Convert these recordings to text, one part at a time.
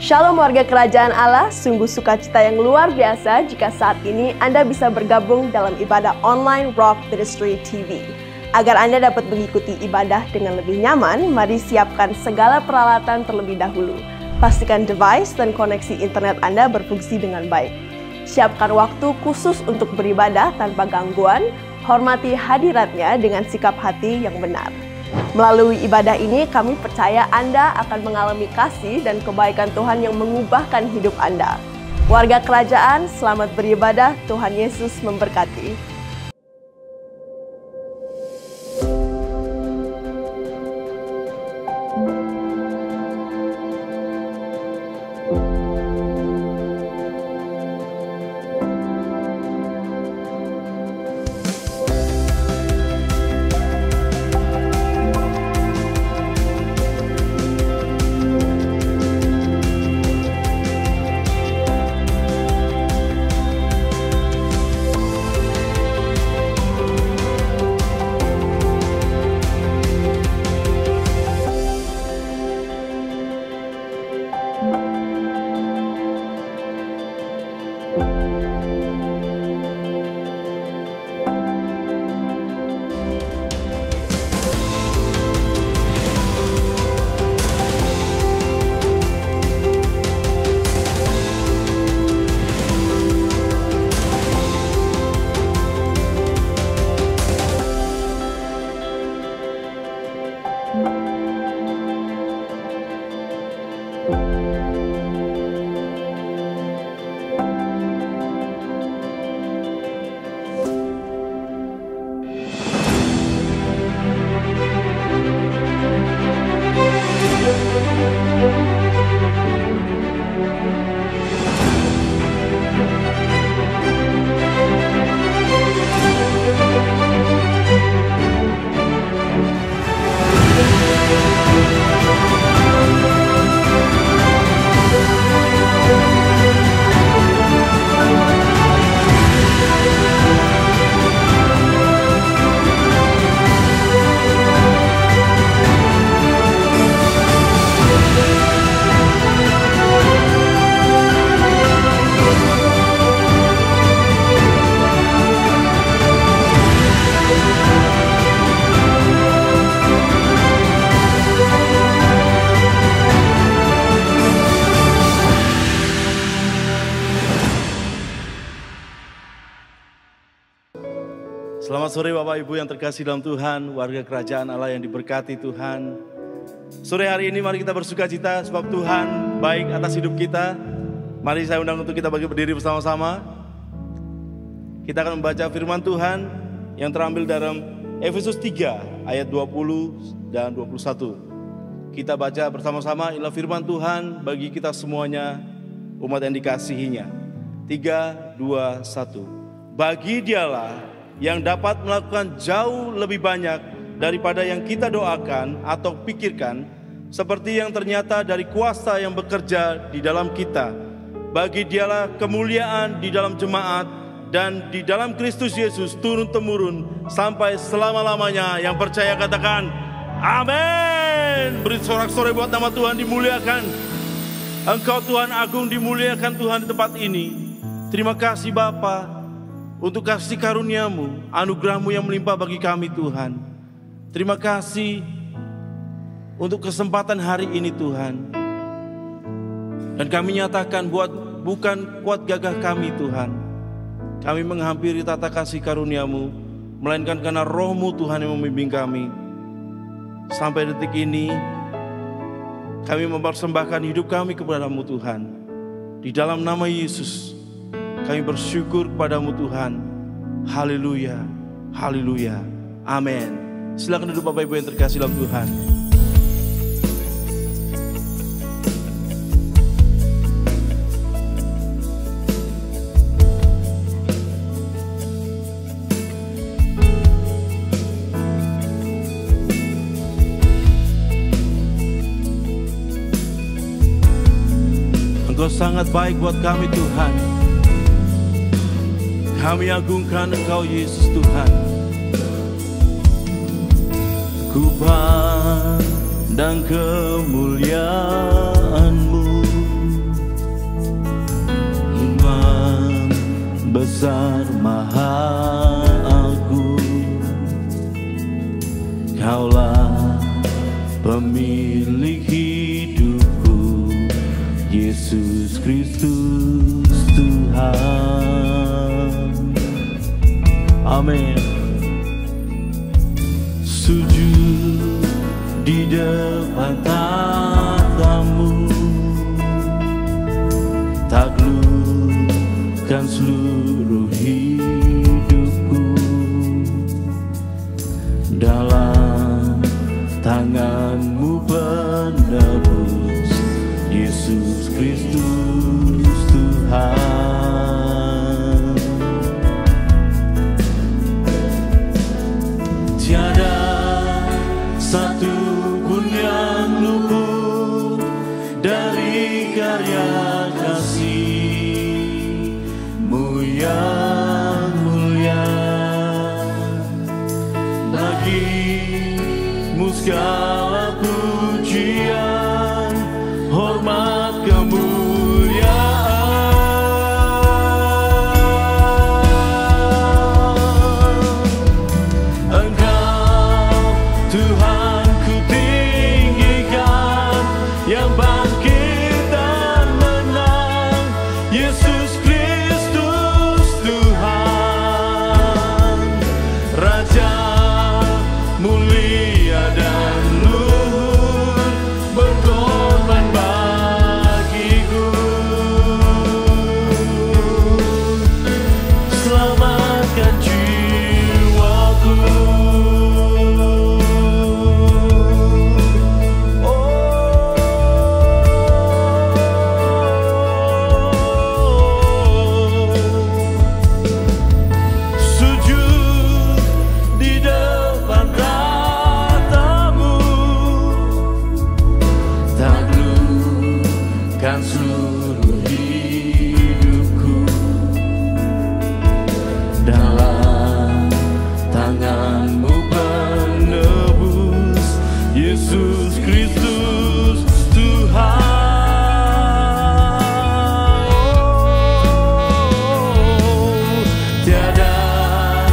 Shalom warga kerajaan Allah, sungguh sukacita yang luar biasa jika saat ini Anda bisa bergabung dalam ibadah online Rock Ministry TV. Agar Anda dapat mengikuti ibadah dengan lebih nyaman, mari siapkan segala peralatan terlebih dahulu. Pastikan device dan koneksi internet Anda berfungsi dengan baik. Siapkan waktu khusus untuk beribadah tanpa gangguan, hormati hadiratnya dengan sikap hati yang benar. Melalui ibadah ini, kami percaya Anda akan mengalami kasih dan kebaikan Tuhan yang mengubahkan hidup Anda. Warga kerajaan, selamat beribadah. Tuhan Yesus memberkati. Selamat sore Bapak Ibu yang terkasih dalam Tuhan, warga kerajaan Allah yang diberkati Tuhan. Sore hari ini mari kita bersuka cita sebab Tuhan baik atas hidup kita. Mari saya undang untuk kita berdiri bersama-sama. Kita akan membaca firman Tuhan yang terambil dalam Efesus 3 ayat 20 dan 21. Kita baca bersama-sama, inilah firman Tuhan bagi kita semuanya, umat yang dikasihinya. 3, 2, 1. Bagi Dialah yang dapat melakukan jauh lebih banyak daripada yang kita doakan atau pikirkan, seperti yang ternyata dari kuasa yang bekerja di dalam kita. Bagi Dialah kemuliaan di dalam jemaat dan di dalam Kristus Yesus turun-temurun sampai selama-lamanya. Yang percaya katakan amin. Beri sorak-sorai buat nama Tuhan dimuliakan. Engkau Tuhan agung, dimuliakan Tuhan di tempat ini. Terima kasih Bapa untuk kasih karunia-Mu, anugerah-Mu yang melimpah bagi kami Tuhan. Terima kasih untuk kesempatan hari ini Tuhan. Dan kami nyatakan bukan kuat gagah kami Tuhan. Kami menghampiri tata kasih karunia-Mu, melainkan karena Roh-Mu Tuhan yang membimbing kami. Sampai detik ini, kami mempersembahkan hidup kami kepada-Mu Tuhan. Di dalam nama Yesus, kami bersyukur kepadamu Tuhan. Haleluya, haleluya, amin. Silakan duduk Bapak Ibu yang terkasih dalam Tuhan. Engkau sangat baik buat kami Tuhan. Kami agungkan Engkau Yesus Tuhan. Ku pandang kemuliaan-Mu, besar maha agung, Kaulah pemilik hidupku, Yesus Kristus Tuhan. Amin. Sujud di depan tatamu, taklukkan seluruh hidupku, dalam tanganmu penebus, Yesus Kristus Tuhan. Tiada satu pun yang luput dari karya kasih-Mu yang mulia. Bagi-Mu segala pujian, hormat, kemuliaan. Engkau Tuhan ku tinggikan, yang bangkit dan menang, Yesus Kristus Tuhan. Raja mulia dan luhur, berkorban bagiku. Selamatkan jiwaku. Sujud di depan tatamu, taklukkan seluruh hidupku, dalam tanganmu penebus, Yesus Kristus Tuhan. Tiada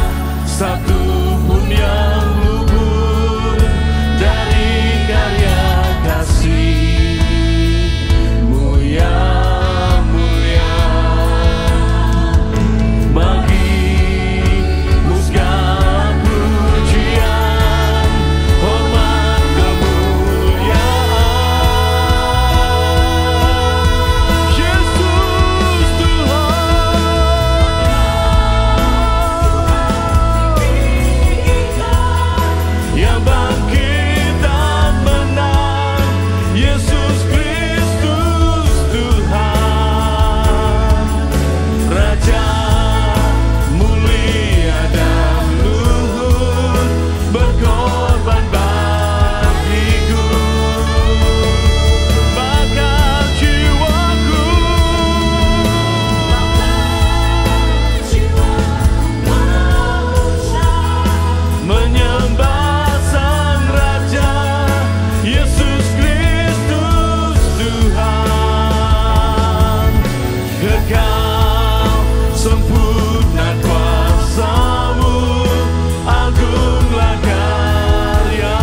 satu pun yang luput dari karya kasih-Mu yang mulia. Bagi-Mu segala pujian, hormat, kemuliaan. Yesus Tuhan, yang bangkit dan menang, Yesus Kristus Tuhan. Raja mulia dan luhur, berkorban bagiku. Bakal jiwaku, menyembah Sang Raja, Yesus Kristus Tuhan. Kekal sempurna kuasa-Mu, agunglah karya-Mu.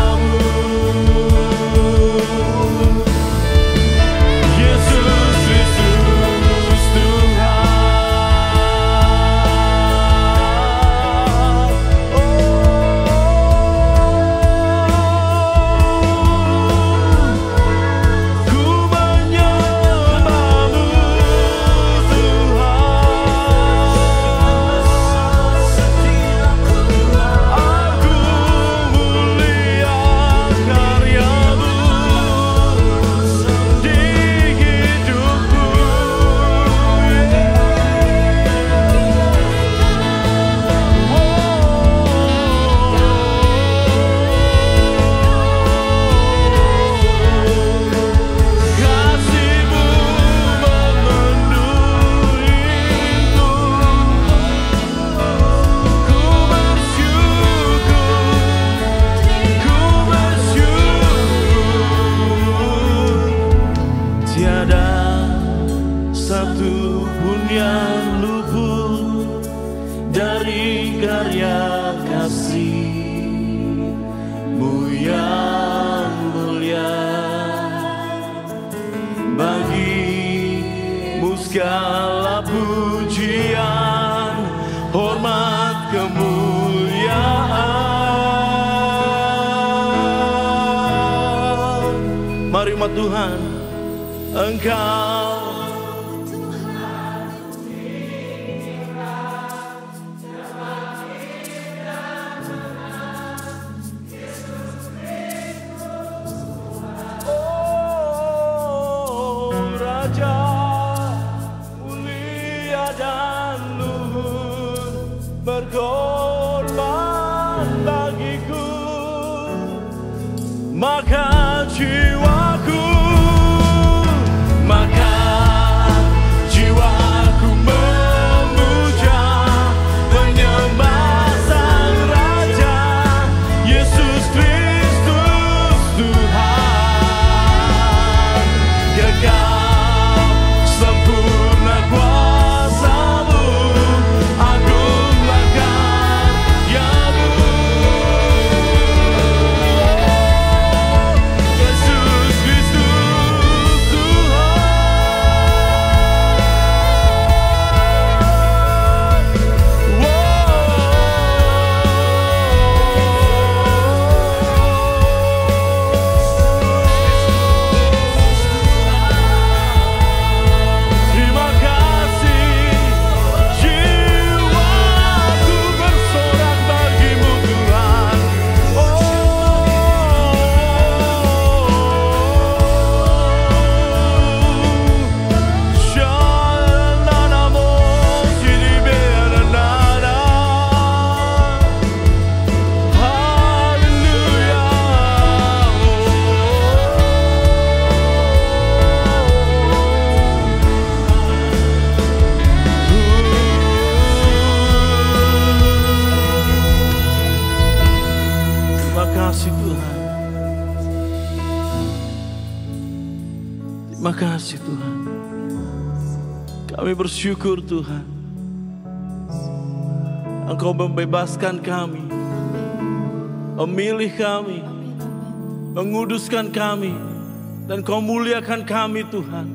firman Tuhan, Engkau Raja mulia dan luhur, berkorban bagiku, maka jiwaku memuja, menyembah Sang Raja, Yesus Kristus Tuhan. Kekal sempurna kuasa-Mu, agunglah karya-Mu. Yesus Kristus terima kasih, jiwaku bersorak bagimu Tuhan. Shalom, Siliberanada. Terima kasih Tuhan. Terima kasih Tuhan. Kami bersyukur Tuhan, Engkau membebaskan kami, memilih kami, menguduskan kami, dan Kau muliakan kami Tuhan.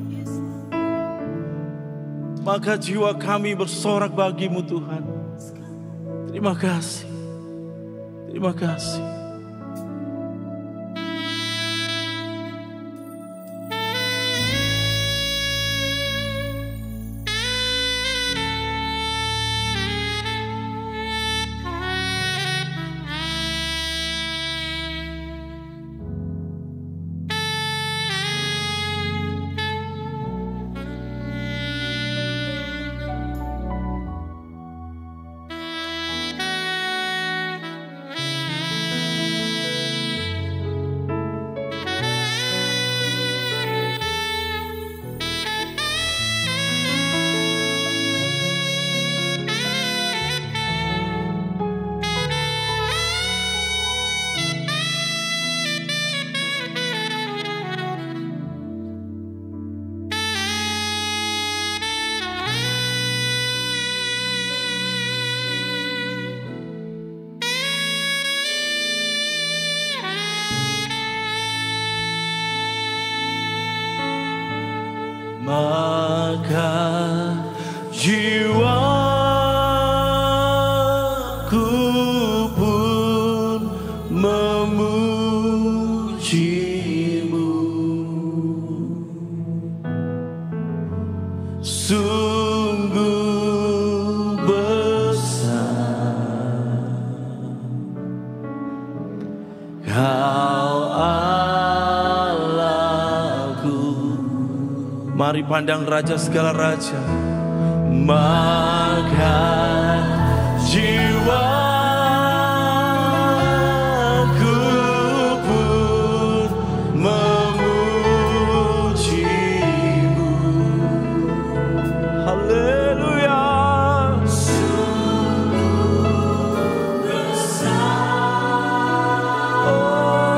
Maka jiwa kami bersorak bagimu Tuhan. Terima kasih. Terima kasih. Maka jiwaku pun memuji-Mu. Sungguh besar Kau Allahku. Mari pandang Raja segala raja. Maka jiwaku pun memuji-Mu. Haleluya. Sungguh besar, oh,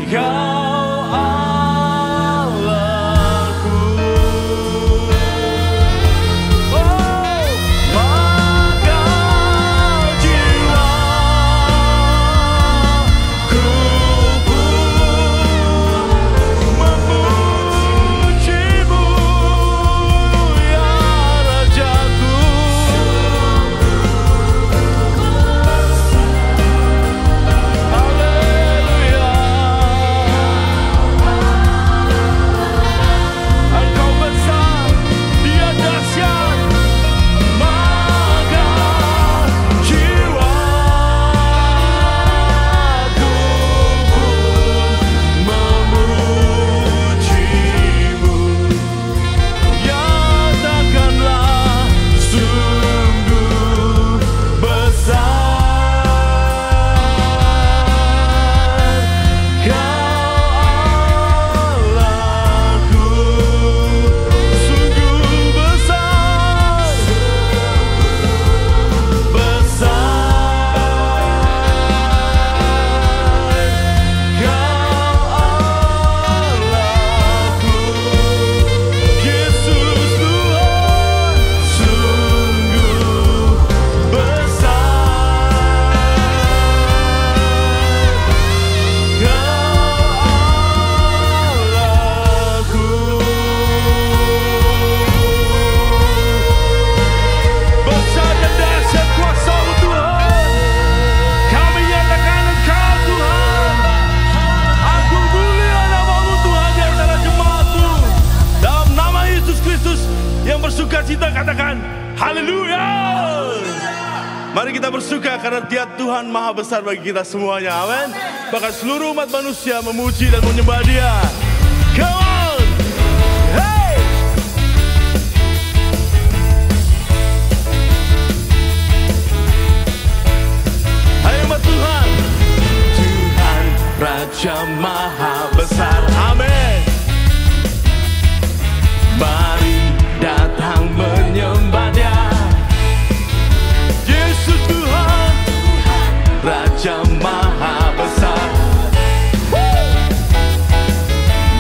Kau Allahku. Oh, bersuka karena Dia Tuhan Maha Besar bagi kita semuanya. Amin. Bahkan seluruh umat manusia memuji dan menyembah Dia. Come on. Hey. Hai umat Tuhan. Tuhan Raja Maha Besar. Amin. Mari datang menyembah Dia. Yesus Tuhan, Raja Maha Besar.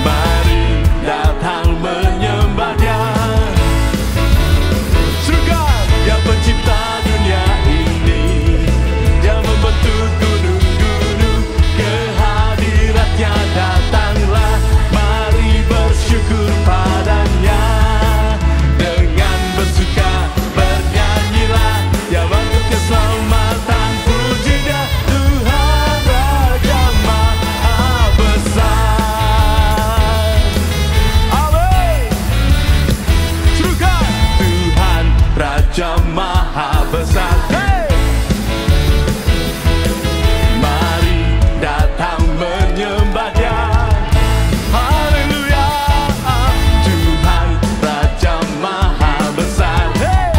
Mari datang menyembah Dia. Serukan Yang pencipta dunia ini, Yang membentuk gunung-gunung, kehadiratnya datanglah. Mari bersyukur padanya. Dengan bersuka bernyanyilah, Dia bantu keselamatan. Puji Dia Tuhan Raja Maha Besar. Amin. Serukan Tuhan Raja Maha Besar. Hey. Mari datang menyembah Dia. Haleluya. Tuhan Raja Maha Besar. Hey.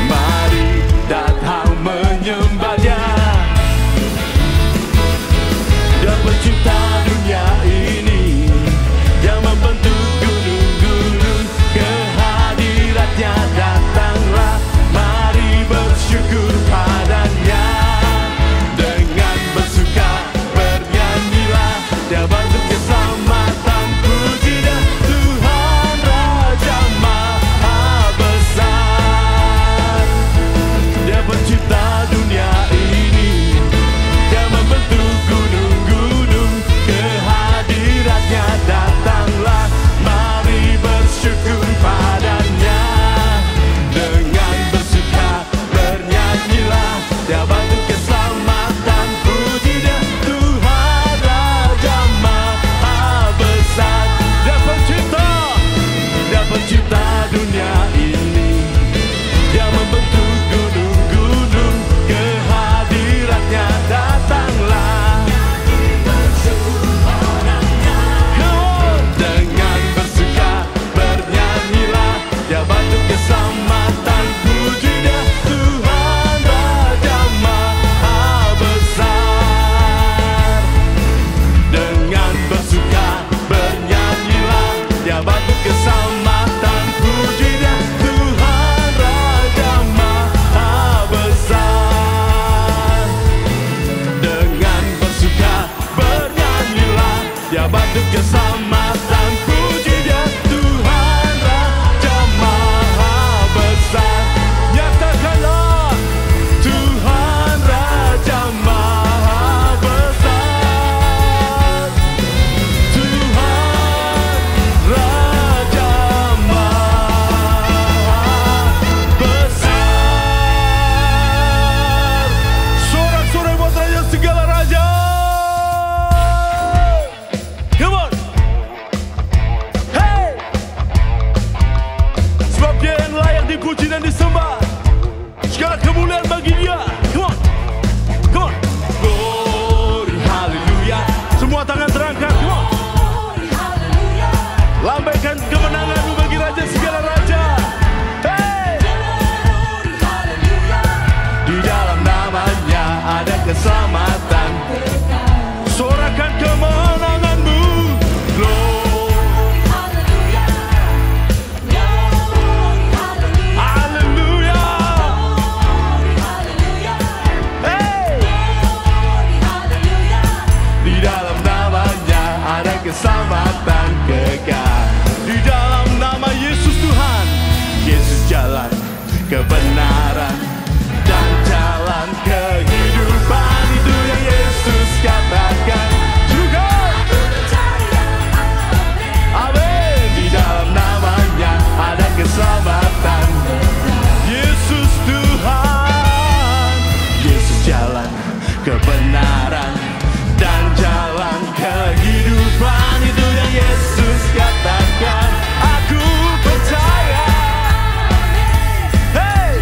Mari datang menyembah Dia. Dia pencipta dunia ini, Yang membentuk gunung-gunung, kehadiratnya datanglah. Mari bersyukur padanya. Dengan bersuka bernyanyilah, Dia bantu keselamatan. Puji Dia Tuhan Raja Maha Besar. Dia pencipta dunia ini, Dia membentuk gunung-gunung, kehadiratnya datanglah. Mari bersyukur padanya. Dengan bersuka bernyanyilah, Dia bantu keselamatan. Puji Dia Tuhan Raja Maha Besar. Dia pencipta dunia ini, Dia membentuk gunung-gunung, kehadiratnya datanglah. Dengan bersuka bernyanyilah, Dia bantu keselamatan. Puji Dia Tuhan Raja Maha Besar. Dengan bersuka bernyanyilah, Dia bantu keselamatan. Puji Dia Tuhan Raja Maha Besar. Dengan bersuka bernyanyilah, Dia bantu keselamatan. Puji Dia Tuhan Raja Maha Besar. Nyatakanlah Tuhan Raja Maha Besar. Tuhan Raja Maha Besar. Sorak-sorai buat Raja segala raja. Come on. Hey. Sebab Dia yang layak dipuji dan disembah. Segala kemuliaan bagi Dia. Come on. Come on. Glory, haleluya. Semua tangan terangkat. Come on. Lambaikan kemenangan-Mu bagi Raja segala raja. Hey. Di dalam namanya ada keselamatan. Sorakan kemenangan-Mu. Glory, haleluya. Hey. Di dalam namanya ada keselamatan kekal. Di dalam nama Yesus Tuhan, Yesus jalan kebenaran dan jalan kehidupan. Itu yang Yesus katakan. Juga amin. Di dalam namanya ada keselamatan. Yesus Tuhan, Yesus jalan kebenaran dan jalan kehidupan. Itu yang Yesus katakan. Aku percaya. Hey.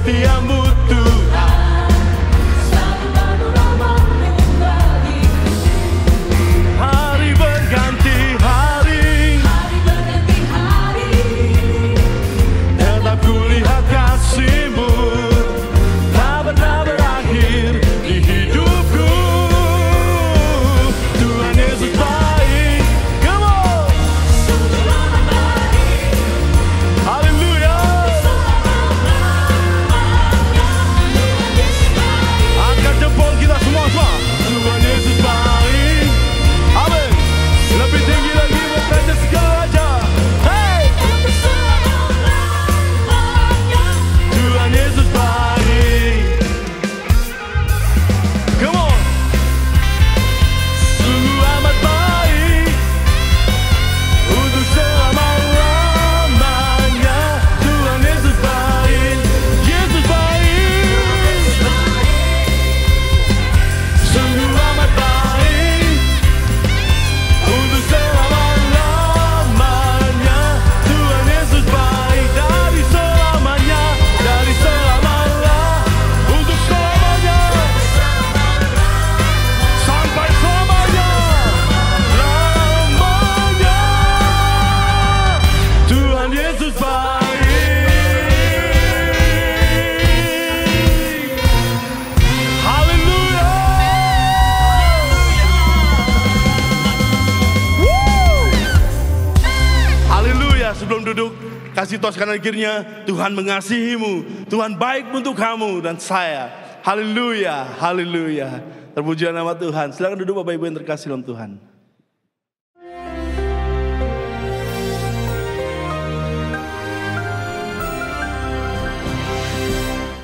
setiamu Tuhan. Hari berganti hari, tetap kulihat kasih-Mu tak pernah berakhir di hidupku. Tuhan Yesus baik. Come on. Haleluya. Angkat jempol kita semua. Tuhan Yesus baik. Amin. Lebih tinggi lagi berkata segala raja. Hey. Tuhan Yesus baik. Come on. Sungguh amat baik untuk selama-lamanya. Tuhan Yesus baik. Yesus baik. Sungguh amat baik untuk selama-lamanya. Tuhan Yesus baik dari selamanya, dari selamanya, untuk selamanya, sampai selamanya, lamanya. Tuhan Yesus baik. Haleluya. Haleluya. Sebelum duduk, kasih tos kanan kirinya. Tuhan mengasihimu, Tuhan baik untuk kamu dan saya. Haleluya, haleluya. Terpujilah nama Tuhan. Silakan duduk Bapak Ibu yang terkasih dalam Tuhan.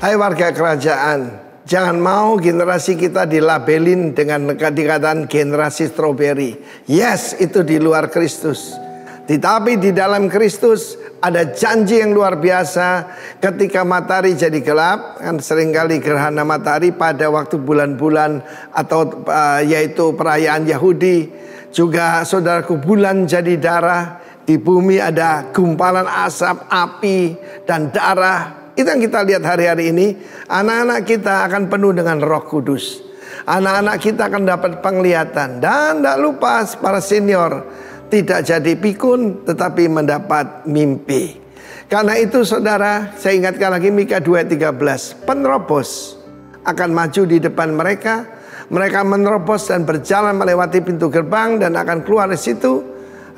Hai warga kerajaan, jangan mau generasi kita dilabelin dengan dikatakan generasi stroberi. Yes, itu di luar Kristus. Tetapi di dalam Kristus ada janji yang luar biasa. Ketika matahari jadi gelap, kan seringkali gerhana matahari pada waktu bulan-bulan atau yaitu perayaan Yahudi. Juga saudaraku, bulan jadi darah. Di bumi ada gumpalan asap, api, dan darah. Itu yang kita lihat hari-hari ini. Anak-anak kita akan penuh dengan Roh Kudus. Anak-anak kita akan dapat penglihatan. Dan tidak lupa para senior, tidak jadi pikun tetapi mendapat mimpi. Karena itu saudara, saya ingatkan lagi Mika 2:13. Penerobos akan maju di depan mereka. Mereka menerobos dan berjalan melewati pintu gerbang dan akan keluar dari situ.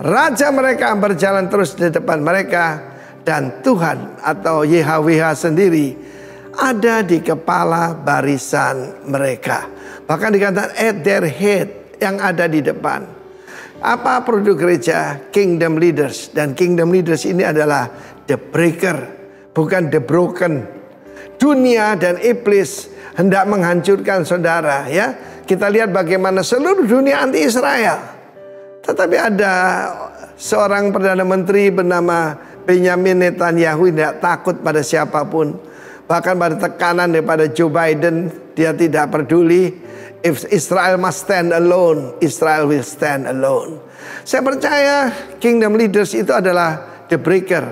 Raja mereka berjalan terus di depan mereka. Dan Tuhan atau YHWH sendiri ada di kepala barisan mereka. Bahkan dikatakan at their head, yang ada di depan. Apa produk gereja? Kingdom leaders. Dan kingdom leaders ini adalah the breaker, bukan the broken. Dunia dan iblis hendak menghancurkan saudara, ya. Kita lihat bagaimana seluruh dunia anti Israel. Tetapi ada seorang Perdana Menteri bernama Benjamin Netanyahu tidak takut pada siapapun. Bahkan pada tekanan daripada Joe Biden, dia tidak peduli. If Israel must stand alone, Israel will stand alone. Saya percaya kingdom leaders itu adalah the breaker,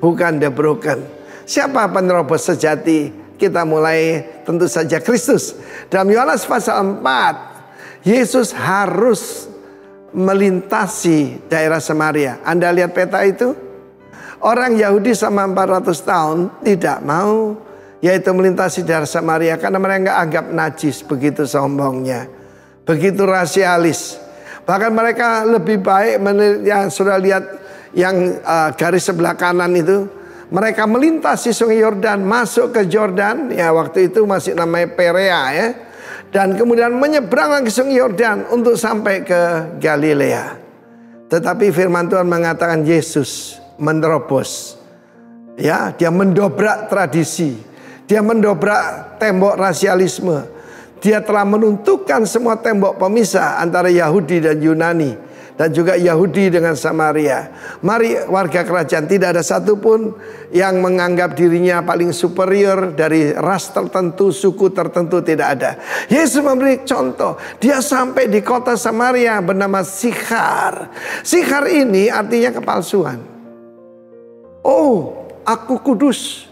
bukan the broken. Siapa penerobos sejati? Kita mulai tentu saja Kristus. Dalam Yohanes pasal 4, Yesus harus melintasi daerah Samaria. Anda lihat peta itu? Orang Yahudi selama 400 tahun tidak mau, yaitu melintasi daerah Samaria, karena mereka nggak anggap najis, begitu sombongnya, begitu rasialis. Bahkan mereka lebih baik, yang sudah lihat yang garis sebelah kanan itu, mereka melintasi sungai Yordan, masuk ke Jordan, ya waktu itu masih namanya Perea, ya, dan kemudian menyeberang lagi sungai Yordan untuk sampai ke Galilea. Tetapi firman Tuhan mengatakan Yesus menerobos, ya, dia mendobrak tradisi, dia mendobrak tembok rasialisme, dia telah menuntukkan semua tembok pemisah antara Yahudi dan Yunani, dan juga Yahudi dengan Samaria. Mari warga kerajaan, tidak ada satupun yang menganggap dirinya paling superior dari ras tertentu, suku tertentu, tidak ada. Yesus memberi contoh, dia sampai di kota Samaria bernama Sikhar. Sikhar ini artinya kepalsuan. Oh, aku kudus.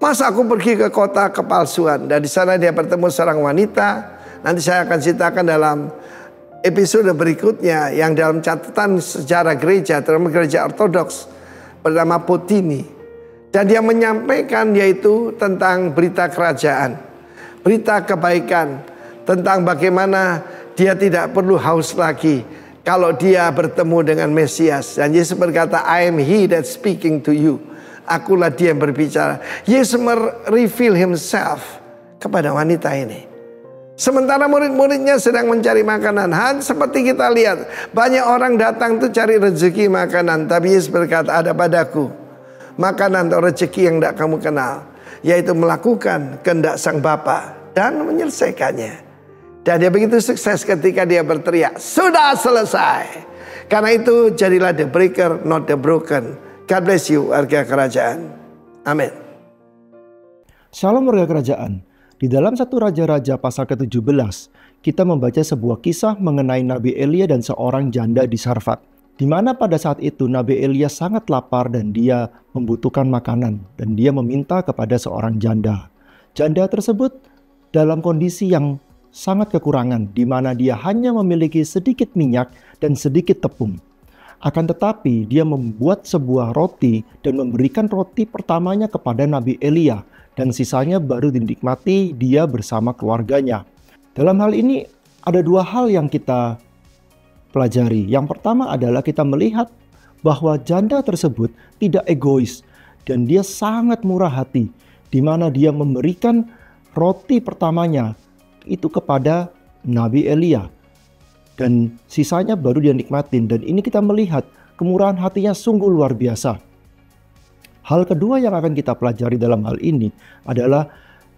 Masa aku pergi ke kota kepalsuan dan di sana dia bertemu seorang wanita. Nanti saya akan ceritakan dalam episode berikutnya yang dalam catatan sejarah gereja, terutama gereja ortodoks, bernama Potini. Dan dia menyampaikan yaitu tentang berita kerajaan, berita kebaikan, tentang bagaimana dia tidak perlu haus lagi kalau dia bertemu dengan Mesias. Dan Yesus berkata, I am he that speaking to you. Akulah dia yang berbicara. Yesus mereveal himself kepada wanita ini. Sementara murid-muridnya sedang mencari makanan. Seperti kita lihat, banyak orang datang tuh cari rezeki makanan. Tapi Yesus berkata, ada padaku makanan atau rezeki yang tidak kamu kenal, yaitu melakukan kehendak Sang Bapa dan menyelesaikannya. Dan dia begitu sukses ketika dia berteriak, sudah selesai. Karena itu jadilah the breaker, not the broken. God bless you, warga kerajaan. Amin. Shalom warga kerajaan. Di dalam 1 Raja-Raja pasal ke-17, kita membaca sebuah kisah mengenai Nabi Elia dan seorang janda di Sarfat. Di mana pada saat itu Nabi Elia sangat lapar dan dia membutuhkan makanan. Dan dia meminta kepada seorang janda. Janda tersebut dalam kondisi yang sangat kekurangan, di mana dia hanya memiliki sedikit minyak dan sedikit tepung. Akan tetapi dia membuat sebuah roti dan memberikan roti pertamanya kepada Nabi Elia. Dan sisanya baru dinikmati dia bersama keluarganya. Dalam hal ini ada dua hal yang kita pelajari. Yang pertama adalah kita melihat bahwa janda tersebut tidak egois. Dan dia sangat murah hati. Di mana dia memberikan roti pertamanya itu kepada Nabi Elia. Dan sisanya baru dia nikmatin. Dan ini kita melihat kemurahan hatinya sungguh luar biasa. Hal kedua yang akan kita pelajari dalam hal ini adalah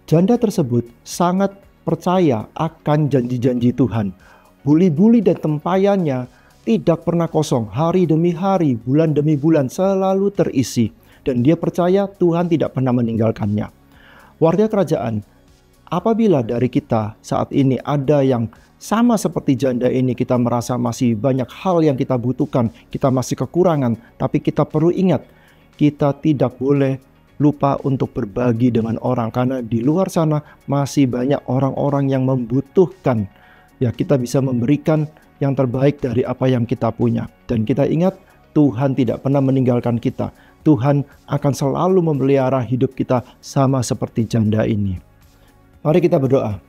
janda tersebut sangat percaya akan janji-janji Tuhan. Buli-buli dan tempayannya tidak pernah kosong. Hari demi hari, bulan demi bulan selalu terisi. Dan dia percaya Tuhan tidak pernah meninggalkannya. Warga kerajaan, apabila dari kita saat ini ada yang sama seperti janda ini, kita merasa masih banyak hal yang kita butuhkan, kita masih kekurangan, tapi kita perlu ingat, kita tidak boleh lupa untuk berbagi dengan orang, karena di luar sana masih banyak orang-orang yang membutuhkan. Ya, kita bisa memberikan yang terbaik dari apa yang kita punya. Dan kita ingat, Tuhan tidak pernah meninggalkan kita. Tuhan akan selalu memelihara hidup kita sama seperti janda ini. Mari kita berdoa.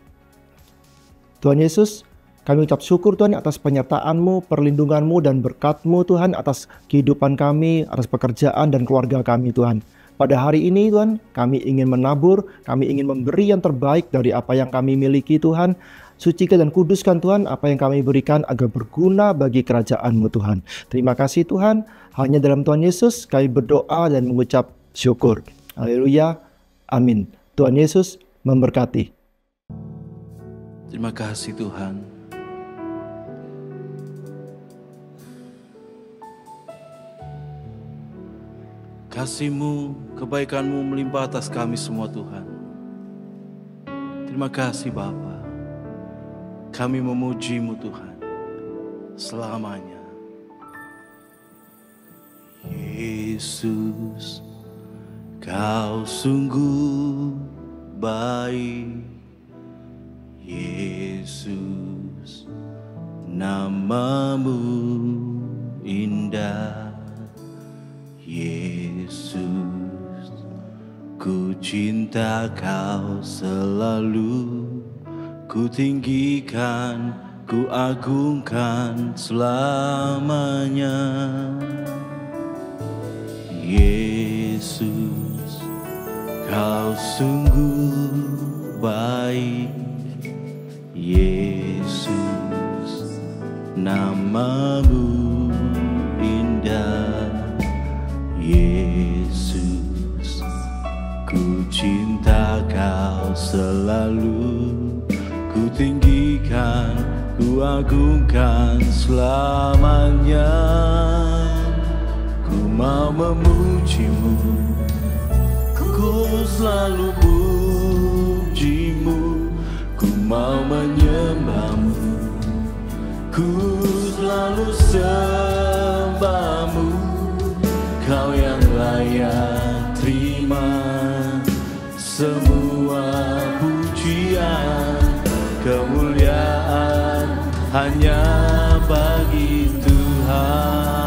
Tuhan Yesus, kami ucap syukur Tuhan atas penyertaan-Mu, perlindungan-Mu dan berkat-Mu Tuhan atas kehidupan kami, atas pekerjaan dan keluarga kami Tuhan. Pada hari ini Tuhan, kami ingin menabur, kami ingin memberi yang terbaik dari apa yang kami miliki Tuhan. Sucikan dan kuduskan Tuhan apa yang kami berikan agar berguna bagi kerajaan-Mu Tuhan. Terima kasih Tuhan, hanya dalam Tuhan Yesus kami berdoa dan mengucap syukur. Haleluya, amin. Tuhan Yesus memberkati. Terima kasih Tuhan. Kasih-Mu, kebaikan-Mu melimpah atas kami semua Tuhan. Terima kasih Bapa. Kami memuji-Mu Tuhan selamanya. Yesus, Kau sungguh baik. Yesus, nama-Mu indah. Yesus, ku cinta Kau selalu. Ku tinggikan, ku agungkan selamanya. Yesus, Kau sungguh baik. Yesus, nama-Mu indah. Yesus, ku cinta Kau selalu. Ku tinggikan, ku agungkan selamanya. Ku mau memuji-Mu, ku selalu puji-Mu. Ku mau menyembah-Mu, ku selalu sembah-Mu. Kau yang layak terima semua pujian, kemuliaan hanya bagi Tuhan.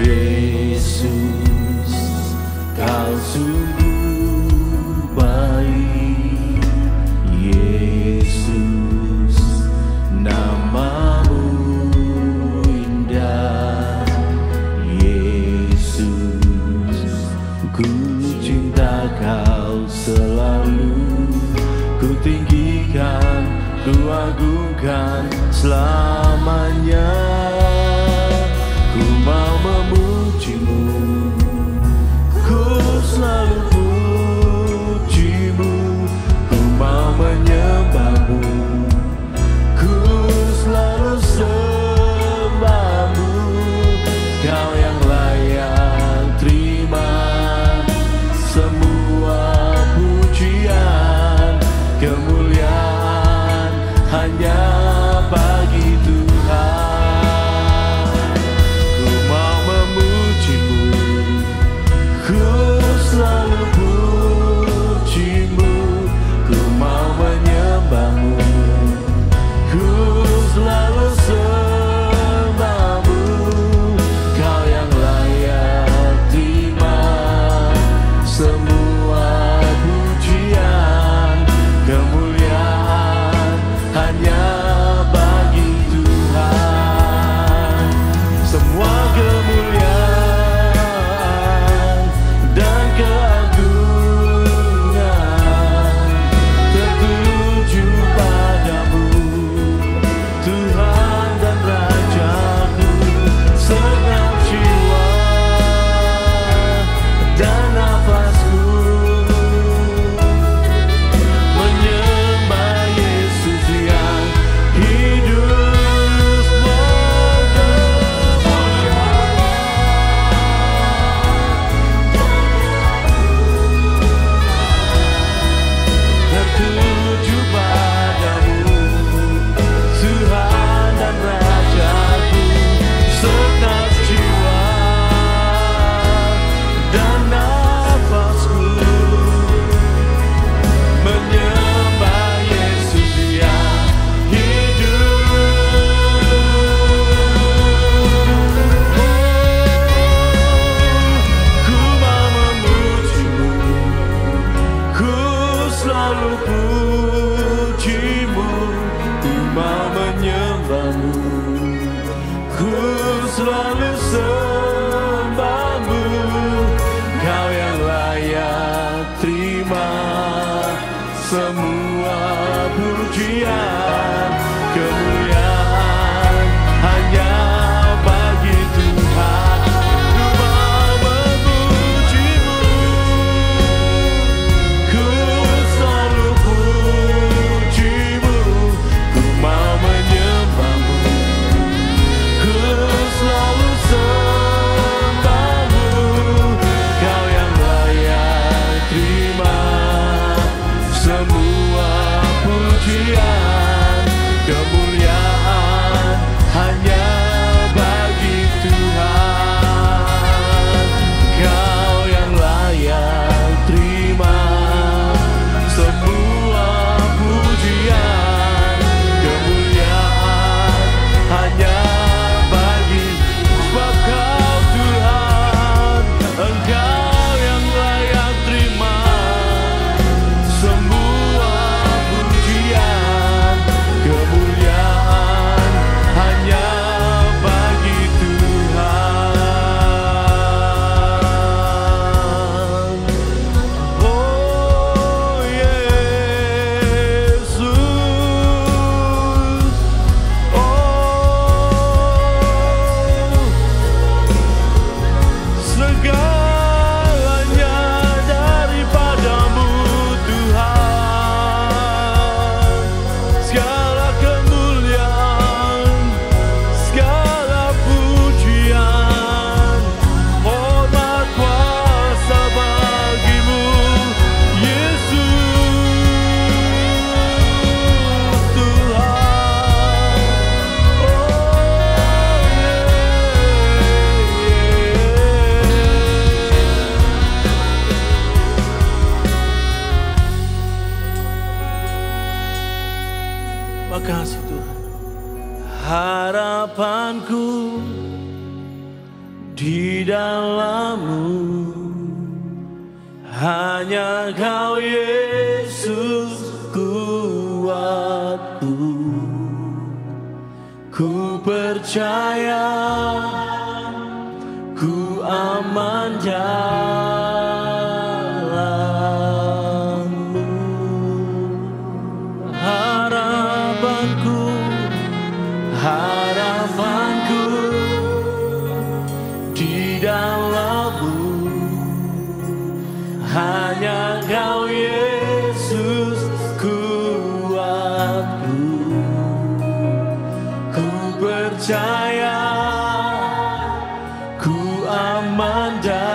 Yesus, Kau sungguh baik. Yesus, nama-Mu indah. Yesus, ku cinta Kau selalu. Ku tinggikan, ku agungkan selamanya. Ku mau memuji-Mu, ku selalu puji-Mu. Ku mau menyembah-Mu, ku selalu sembah-Mu. Kau yang layak terima semua pujian, kemuliaan hanya bagi Tuhan. Ku mau memuji-Mu, ku selalu puji-Mu. Ku mau menyembah-Mu, ku selalu sembah-Mu. Kau yang layak terima semua pujian, kemuliaan hanya bagi Tuhan. Semua kemuliaan dan keagungan tertuju padamu, Tuhan dan Rajaku. Segenap jiwa dan nafasku menyembah Yesus yang hidup tertuju padamu, Tuhan dan Rajaku. Segenap jiwa dan nafasku menyembah Yesus yang hidup. Ku mau memuji-Mu, ku selalu puji-Mu. Ku mau menyembah-Mu, ku selalu sembah-Mu. Kau yang layak terima semua pujian, kemuliaan hanya bagi Tuhan. Ku mau memuji-Mu, ku selalu puji-Mu. Ku mau menyembah-Mu, ku selalu sembah-Mu. di dalam-Mu. Hanya Kau Yesus kuatku. Ku percaya, ku aman jalanmu. Harapanku di dalam-Mu. Hanya Kau Yesus kuatku. Ku percaya, ku aman dalam-Mu.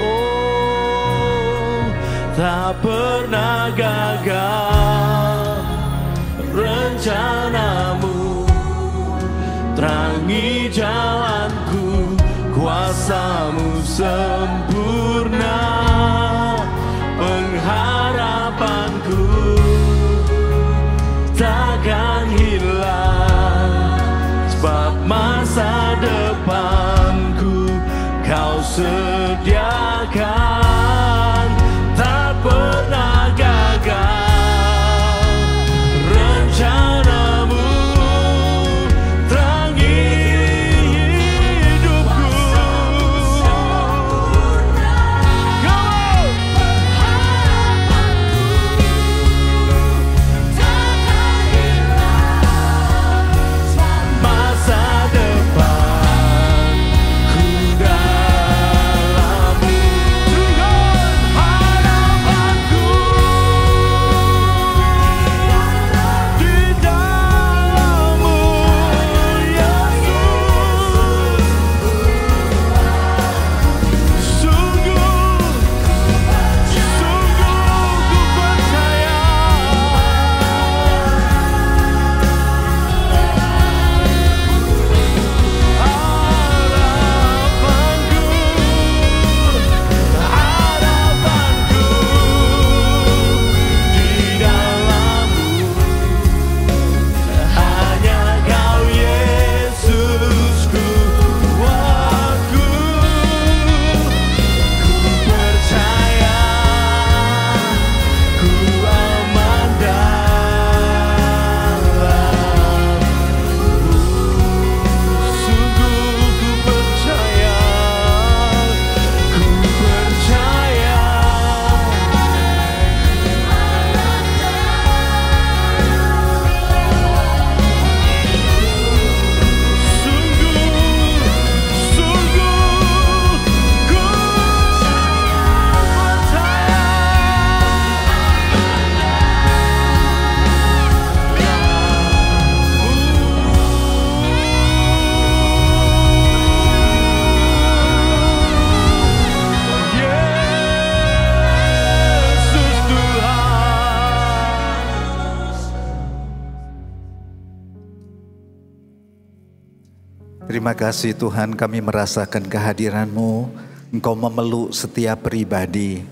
Oh, tak pernah gagal rencana-Mu. Terangi jalanku, kuasa-Mu sempurna. Pengharapanku takkan hilang, sebab masa depanku Kau sediakan. Tak pernah gagal rencana-Mu. Terangi hidupku. Masa depan ku dalam-Mu. Tuhan, harapanku di dalam-Mu, Yesus. Sungguh ku percaya. Harapanku di dalam-Mu. Hanya Kau Yesus kuatku. Ku percaya, ku aman dalam-Mu. Sungguh ku percaya, ku percaya. Sungguh ku Yesus Tuhan. Terima kasih Tuhan, kami merasakan kehadiran-Mu. Engkau memeluk setiap pribadi.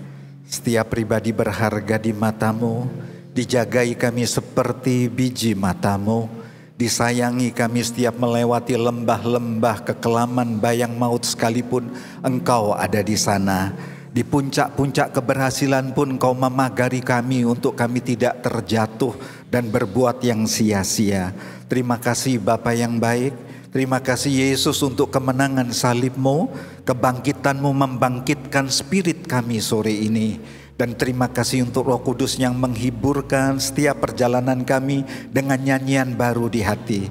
Setiap pribadi berharga di mata-Mu. Dijagai kami seperti biji mata-Mu. Disayangi kami setiap melewati lembah-lembah kekelaman bayang maut sekalipun Engkau ada di sana. Di puncak-puncak keberhasilan pun Engkau memagari kami untuk kami tidak terjatuh dan berbuat yang sia-sia. Terima kasih Bapa yang baik. Terima kasih Yesus untuk kemenangan salib-Mu, kebangkitan-Mu membangkitkan spirit kami sore ini. Dan terima kasih untuk Roh Kudus yang menghiburkan setiap perjalanan kami dengan nyanyian baru di hati.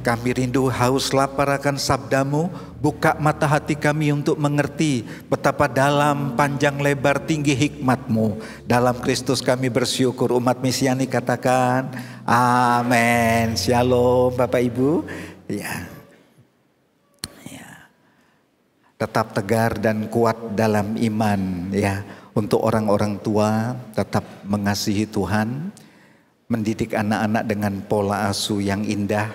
Kami rindu haus lapar akan sabda-Mu, buka mata hati kami untuk mengerti betapa dalam, panjang, lebar, tinggi hikmat-Mu. Dalam Kristus kami bersyukur. Umat Mesiani katakan, amin. Shalom Bapak Ibu. Ya. Tetap tegar dan kuat dalam iman ya. Untuk orang-orang tua tetap mengasihi Tuhan, mendidik anak-anak dengan pola asuh yang indah,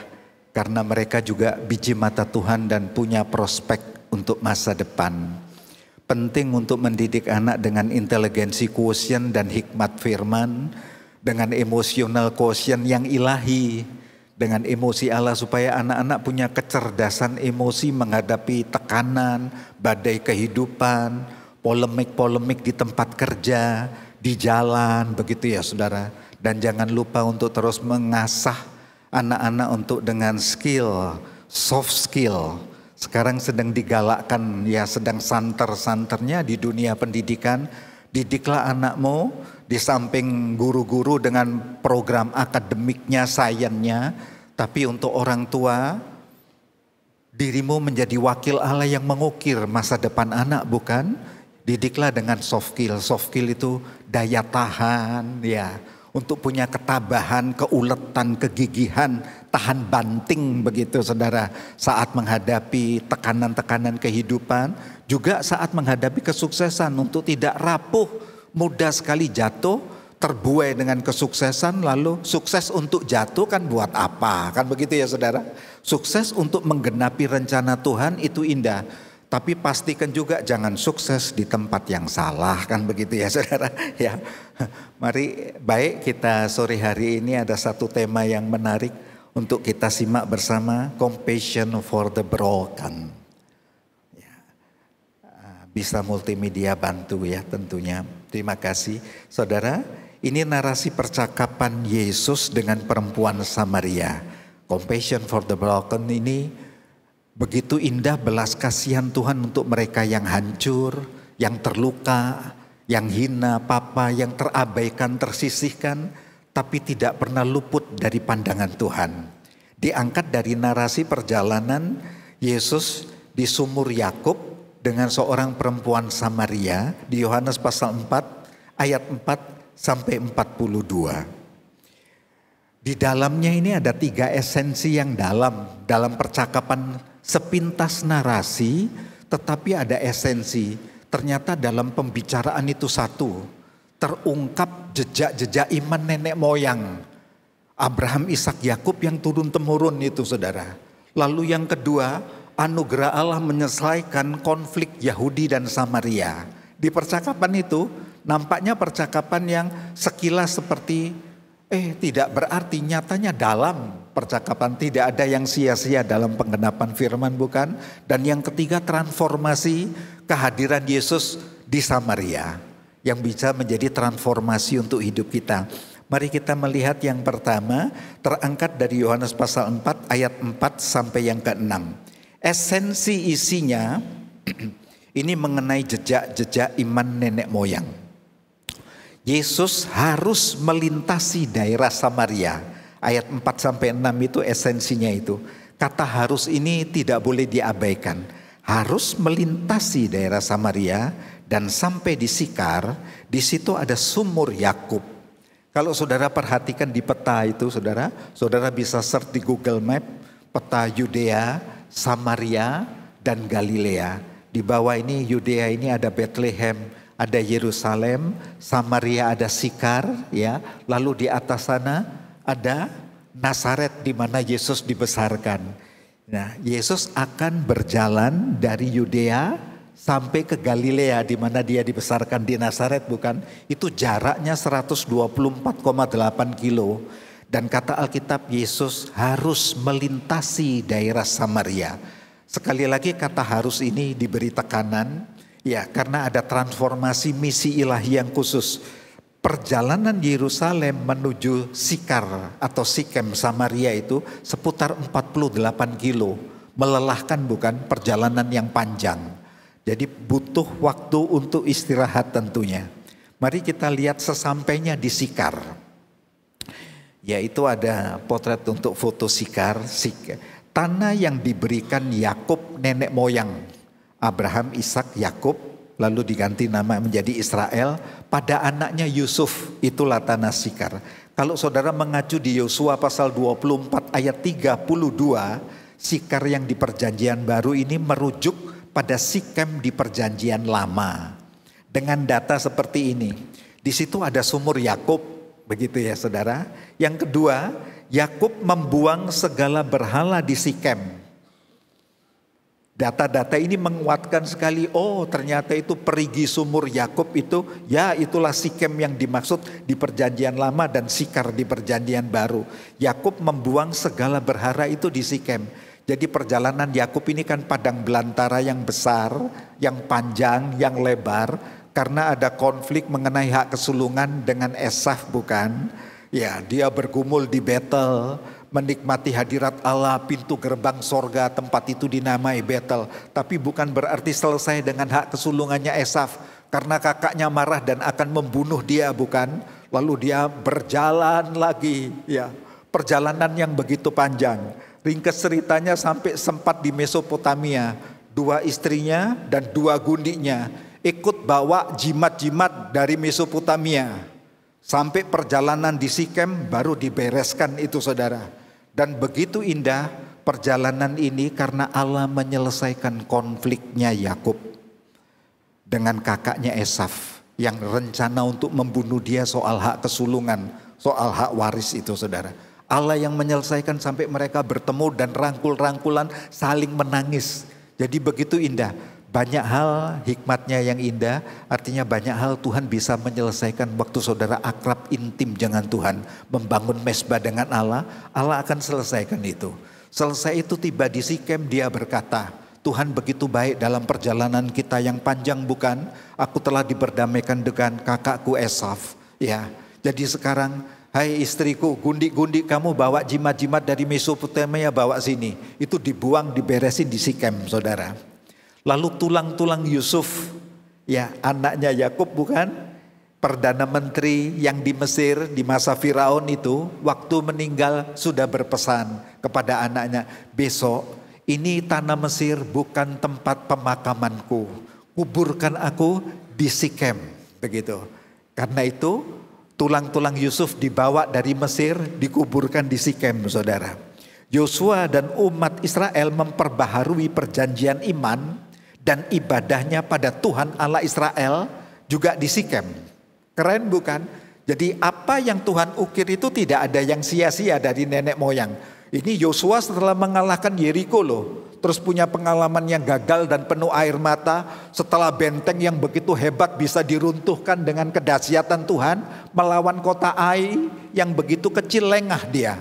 karena mereka juga biji mata Tuhan dan punya prospek untuk masa depan. Penting untuk mendidik anak dengan inteligensi quotient dan hikmat firman, dengan emotional quotient yang ilahi, dengan emosi Allah supaya anak-anak punya kecerdasan emosi menghadapi tekanan, badai kehidupan, polemik-polemik di tempat kerja, di jalan, begitu ya saudara. Dan jangan lupa untuk terus mengasah anak-anak untuk dengan skill, soft skill. Sekarang sedang digalakkan, ya sedang santer-santernya di dunia pendidikan. Didiklah anakmu di samping guru-guru dengan program akademiknya, sainsnya, tapi untuk orang tua, dirimu menjadi wakil Allah yang mengukir masa depan anak, bukan? Didiklah dengan soft skill. Soft skill itu daya tahan, ya, untuk punya ketabahan, keuletan, kegigihan, tahan banting begitu saudara. Saat menghadapi tekanan-tekanan kehidupan, juga saat menghadapi kesuksesan untuk tidak rapuh, mudah sekali jatuh, terbuai dengan kesuksesan, lalu sukses untuk jatuh kan buat apa? Kan begitu ya saudara. Sukses untuk menggenapi rencana Tuhan itu indah. Tapi pastikan juga jangan sukses di tempat yang salah, kan begitu ya saudara. Ya, mari baik kita sore hari ini ada satu tema yang menarik untuk kita simak bersama, compassion for the broken. Ya. Bisa multimedia bantu ya tentunya. Terima kasih saudara. Ini narasi percakapan Yesus dengan perempuan Samaria. Compassion for the broken ini begitu indah belas kasihan Tuhan untuk mereka yang hancur, yang terluka, yang hina, yang terabaikan, tersisihkan, tapi tidak pernah luput dari pandangan Tuhan. Diangkat dari narasi perjalanan Yesus di sumur Yakub dengan seorang perempuan Samaria di Yohanes pasal 4 ayat 4 sampai 42. Di dalamnya ini ada 3 esensi yang dalam percakapan sepintas narasi, tetapi ada esensi. Ternyata dalam pembicaraan itu satu, terungkap jejak-jejak iman nenek moyang Abraham, Ishak, Yakub yang turun-temurun itu saudara. Lalu yang kedua, anugerah Allah menyelesaikan konflik Yahudi dan Samaria. Di percakapan itu nampaknya percakapan yang sekilas seperti tidak berarti, nyatanya dalam percakapan tidak ada yang sia-sia dalam penggenapan firman, bukan? Dan yang ketiga, transformasi kehadiran Yesus di Samaria yang bisa menjadi transformasi untuk hidup kita. Mari kita melihat yang pertama, terangkat dari Yohanes pasal 4 ayat 4 sampai yang ke-6. Esensi isinya ini mengenai jejak-jejak iman nenek moyang. Yesus harus melintasi daerah Samaria. Ayat 4 sampai 6 itu esensinya itu. Kata harus ini tidak boleh diabaikan. Harus melintasi daerah Samaria dan sampai di Sikar. Di situ ada sumur Yakub. Kalau saudara perhatikan di peta itu saudara bisa search di Google Map peta Yudea, Samaria dan Galilea. Di bawah ini Yudea ini ada Bethlehem, ada Yerusalem, Samaria ada Sikar, ya. Lalu di atas sana ada Nazaret di mana Yesus dibesarkan. Nah, Yesus akan berjalan dari Yudea sampai ke Galilea di mana dia dibesarkan di Nazaret, bukan? Itu jaraknya 124,8 kilo. Dan kata Alkitab Yesus harus melintasi daerah Samaria. Sekali lagi kata harus ini diberi tekanan. Ya, karena ada transformasi misi ilahi yang khusus. Perjalanan Yerusalem menuju Sikar atau Sikem Samaria itu seputar 48 kilo. Melelahkan, bukan? Perjalanan yang panjang. Jadi butuh waktu untuk istirahat tentunya. Mari kita lihat sesampainya di Sikar. Yaitu ada potret untuk foto Sikar. Tanah yang diberikan Yakub nenek moyang. Abraham, Ishak, Yakub, lalu diganti nama menjadi Israel pada anaknya Yusuf, itulah tanah Sikar. Kalau saudara mengacu di Yosua pasal 24 ayat 32, Sikar yang di perjanjian baru ini merujuk pada Sikem di perjanjian lama. Dengan data seperti ini, di situ ada sumur Yakub, begitu ya saudara. Yang kedua, Yakub membuang segala berhala di Sikem. Data-data ini menguatkan sekali, oh ternyata itu perigi sumur Yakub itu, ya itulah Sikem yang dimaksud di perjanjian lama dan Sikar di perjanjian baru. Yakub membuang segala berhala itu di Sikem. Jadi perjalanan Yakub ini kan padang belantara yang besar, yang panjang, yang lebar, karena ada konflik mengenai hak kesulungan dengan Esaf, bukan? Ya, dia bergumul di Betel, menikmati hadirat Allah, pintu gerbang sorga, tempat itu dinamai Betel. Tapi bukan berarti selesai dengan hak kesulungannya Esaf, karena kakaknya marah dan akan membunuh dia, bukan? Lalu dia berjalan lagi, ya, perjalanan yang begitu panjang. Ringkas ceritanya sampai sempat di Mesopotamia, 2 istrinya dan 2 gundinya ikut bawa jimat-jimat dari Mesopotamia. Sampai perjalanan di Sikem baru dibereskan itu, saudara. Dan begitu indah perjalanan ini karena Allah menyelesaikan konfliknya Yakub dengan kakaknya Esaf yang rencana untuk membunuh dia soal hak kesulungan, soal hak waris itu, saudara. Allah yang menyelesaikan sampai mereka bertemu dan rangkul-rangkulan saling menangis. Jadi begitu indah. Banyak hal hikmatnya yang indah, artinya banyak hal Tuhan bisa menyelesaikan waktu saudara akrab intim dengan Tuhan. Membangun mesbah dengan Allah, Allah akan selesaikan itu. Selesai itu tiba di Sikem, dia berkata, Tuhan begitu baik dalam perjalanan kita yang panjang, bukan? Aku telah diperdamaikan dengan kakakku Esaf. Ya, jadi sekarang, hai istriku, gundik-gundik kamu bawa jimat-jimat dari Mesopotamia bawa sini. Itu dibuang, diberesin di Sikem, saudara. Lalu tulang-tulang Yusuf, ya anaknya Yakub, bukan? Perdana Menteri yang di Mesir di masa Firaun itu, waktu meninggal sudah berpesan kepada anaknya, besok ini tanah Mesir bukan tempat pemakamanku, kuburkan aku di Sikem, begitu. Karena itu tulang-tulang Yusuf dibawa dari Mesir, dikuburkan di Sikem, saudara. Yosua dan umat Israel memperbaharui perjanjian iman dan ibadahnya pada Tuhan Allah Israel juga di Sikem. Keren, bukan? Jadi apa yang Tuhan ukir itu tidak ada yang sia-sia dari nenek moyang. Ini Yosua setelah mengalahkan Yeriko loh. Terus punya pengalaman yang gagal dan penuh air mata. Setelah benteng yang begitu hebat bisa diruntuhkan dengan kedahsyatan Tuhan. Melawan kota Ai yang begitu kecil, lengah dia.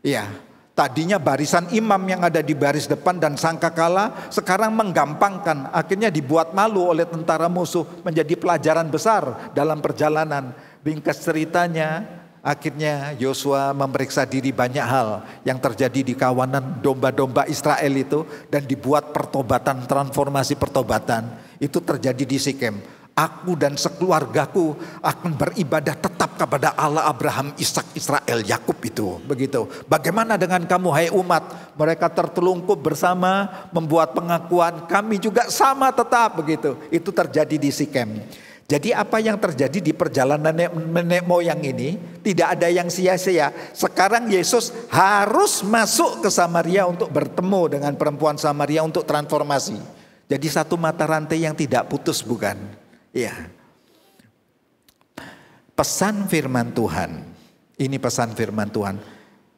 Ya. Tadinya barisan imam yang ada di baris depan dan sangkakala, sekarang menggampangkan. Akhirnya dibuat malu oleh tentara musuh, menjadi pelajaran besar dalam perjalanan. Ringkas ceritanya, akhirnya Yosua memeriksa diri banyak hal yang terjadi di kawanan domba-domba Israel itu, dan dibuat pertobatan, transformasi pertobatan. Itu terjadi di Sikem. Aku dan sekeluargaku akan beribadah tetap kepada Allah Abraham, Ishak, Israel, Yakub itu. Begitu. Bagaimana dengan kamu, hai umat? Mereka tertelungkup bersama membuat pengakuan, kami juga sama tetap, begitu. Itu terjadi di Sikem. Jadi apa yang terjadi di perjalanan nenek moyang ini tidak ada yang sia-sia. Sekarang Yesus harus masuk ke Samaria untuk bertemu dengan perempuan Samaria untuk transformasi. Jadi satu mata rantai yang tidak putus, bukan? Ya, pesan firman Tuhan, ini pesan firman Tuhan.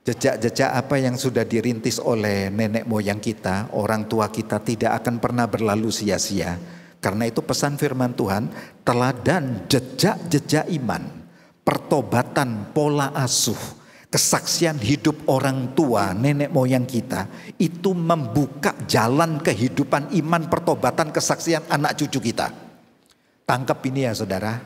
Jejak-jejak apa yang sudah dirintis oleh nenek moyang kita, orang tua kita tidak akan pernah berlalu sia-sia. Karena itu pesan firman Tuhan, teladan jejak-jejak iman, pertobatan, pola asuh, kesaksian hidup orang tua, nenek moyang kita, itu membuka jalan kehidupan iman, pertobatan, kesaksian anak cucu kita. Tangkap ini ya saudara,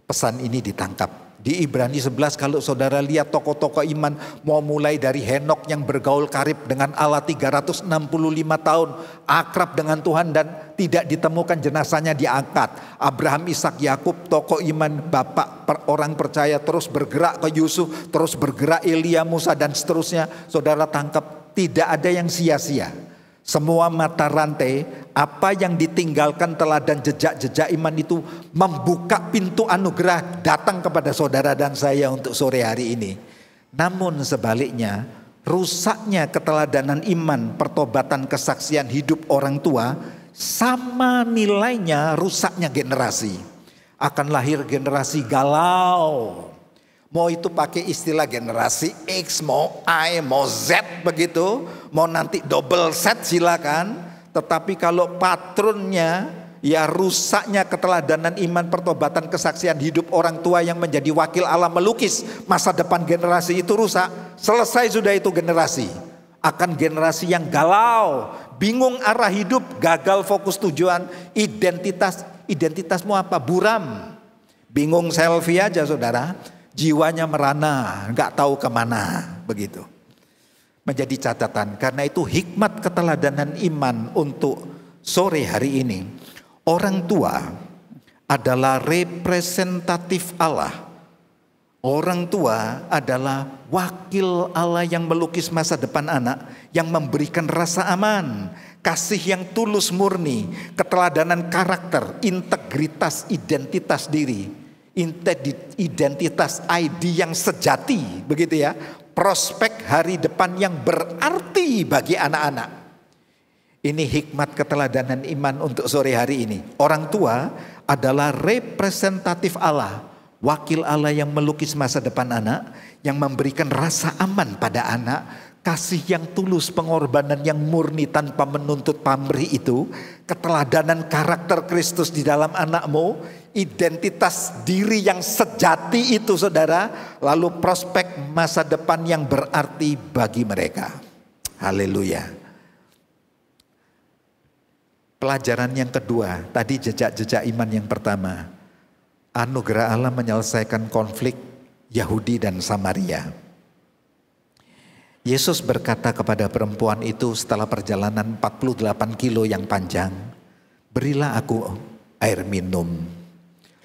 pesan ini ditangkap. Di Ibrani 11 kalau saudara lihat tokoh-tokoh iman, mau mulai dari Henok yang bergaul karib dengan Allah 365 tahun, akrab dengan Tuhan dan tidak ditemukan jenazahnya diangkat. Abraham, Ishak, Yakub, tokoh iman, bapak orang percaya, terus bergerak ke Yusuf, terus bergerak Elia, Musa dan seterusnya. Saudara tangkap, tidak ada yang sia-sia. Semua mata rantai, apa yang ditinggalkan teladan jejak-jejak iman itu membuka pintu anugerah datang kepada saudara dan saya untuk sore hari ini. Namun sebaliknya, rusaknya keteladanan iman, pertobatan, kesaksian hidup orang tua sama nilainya rusaknya generasi. Akan lahir generasi galau. Mau itu pakai istilah generasi X, mau Y, mau Z begitu. Mau nanti double Z silakan. Tetapi kalau patronnya, ya rusaknya keteladanan iman, pertobatan, kesaksian hidup orang tua yang menjadi wakil Allah melukis masa depan generasi itu rusak, selesai sudah itu generasi. Akan generasi yang galau, bingung arah hidup, gagal fokus tujuan, identitasmu apa? Buram. Bingung selfie aja saudara, jiwanya merana, gak tahu kemana, begitu. Menjadi catatan, karena itu hikmat keteladanan iman untuk sore hari ini. Orang tua adalah representatif Allah. Orang tua adalah wakil Allah yang melukis masa depan anak, yang memberikan rasa aman, kasih yang tulus murni, keteladanan karakter, integritas identitas diri, identitas ID yang sejati, begitu ya. Prospek hari depan yang berarti bagi anak-anak. Ini hikmat keteladanan iman untuk sore hari ini. Orang tua adalah representatif Allah, wakil Allah yang melukis masa depan anak, yang memberikan rasa aman pada anak, kasih yang tulus, pengorbanan yang murni tanpa menuntut pamrih itu, keteladanan karakter Kristus di dalam anakmu, identitas diri yang sejati itu saudara, lalu prospek masa depan yang berarti bagi mereka. Haleluya. Pelajaran yang kedua, tadi jejak-jejak iman yang pertama. Anugerah Allah menyelesaikan konflik Yahudi dan Samaria. Yesus berkata kepada perempuan itu setelah perjalanan 48 kilo yang panjang, berilah aku air minum.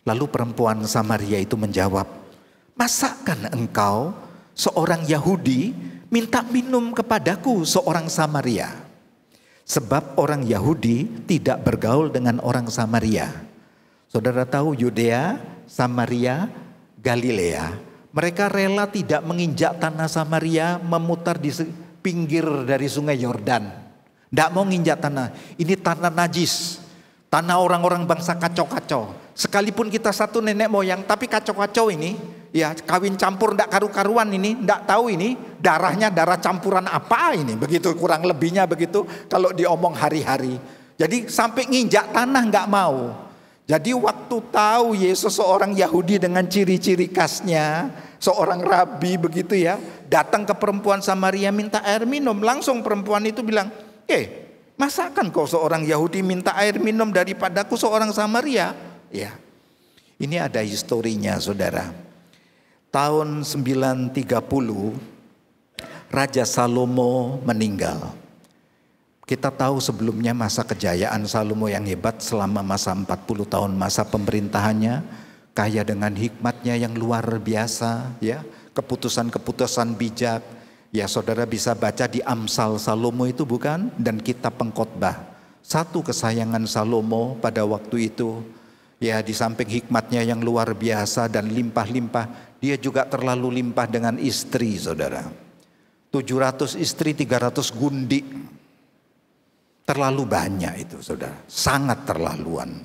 Lalu perempuan Samaria itu menjawab, masakan engkau seorang Yahudi minta minum kepadaku seorang Samaria? Sebab orang Yahudi tidak bergaul dengan orang Samaria. Saudara tahu Yudea, Samaria, Galilea. Mereka rela tidak menginjak tanah Samaria, memutar di pinggir dari sungai Yordan. Tidak mau nginjak tanah. Ini tanah najis. Tanah orang-orang bangsa kacau-kacau. Sekalipun kita satu nenek moyang, tapi kacau-kacau ini. Ya kawin campur ndak karu-karuan ini, ndak tahu ini darahnya darah campuran apa ini, begitu kurang lebihnya begitu kalau diomong hari-hari. Jadi sampai nginjak tanah nggak mau. Jadi waktu tahu Yesus seorang Yahudi dengan ciri-ciri khasnya, seorang rabi begitu ya, datang ke perempuan Samaria minta air minum, langsung perempuan itu bilang, masakan kau seorang Yahudi minta air minum daripadaku seorang Samaria? Ya, ini ada historinya saudara. Tahun 930 Raja Salomo meninggal. Kita tahu sebelumnya masa kejayaan Salomo yang hebat selama masa 40 tahun masa pemerintahannya, kaya dengan hikmatnya yang luar biasa ya, keputusan-keputusan bijak. Ya saudara bisa baca di Amsal Salomo itu bukan, dan kitab Pengkhotbah. Satu kesayangan Salomo pada waktu itu, ya di samping hikmatnya yang luar biasa dan limpah-limpah, dia juga terlalu limpah dengan istri saudara. 700 istri, 300 gundi. Terlalu banyak itu saudara, sangat terlaluan.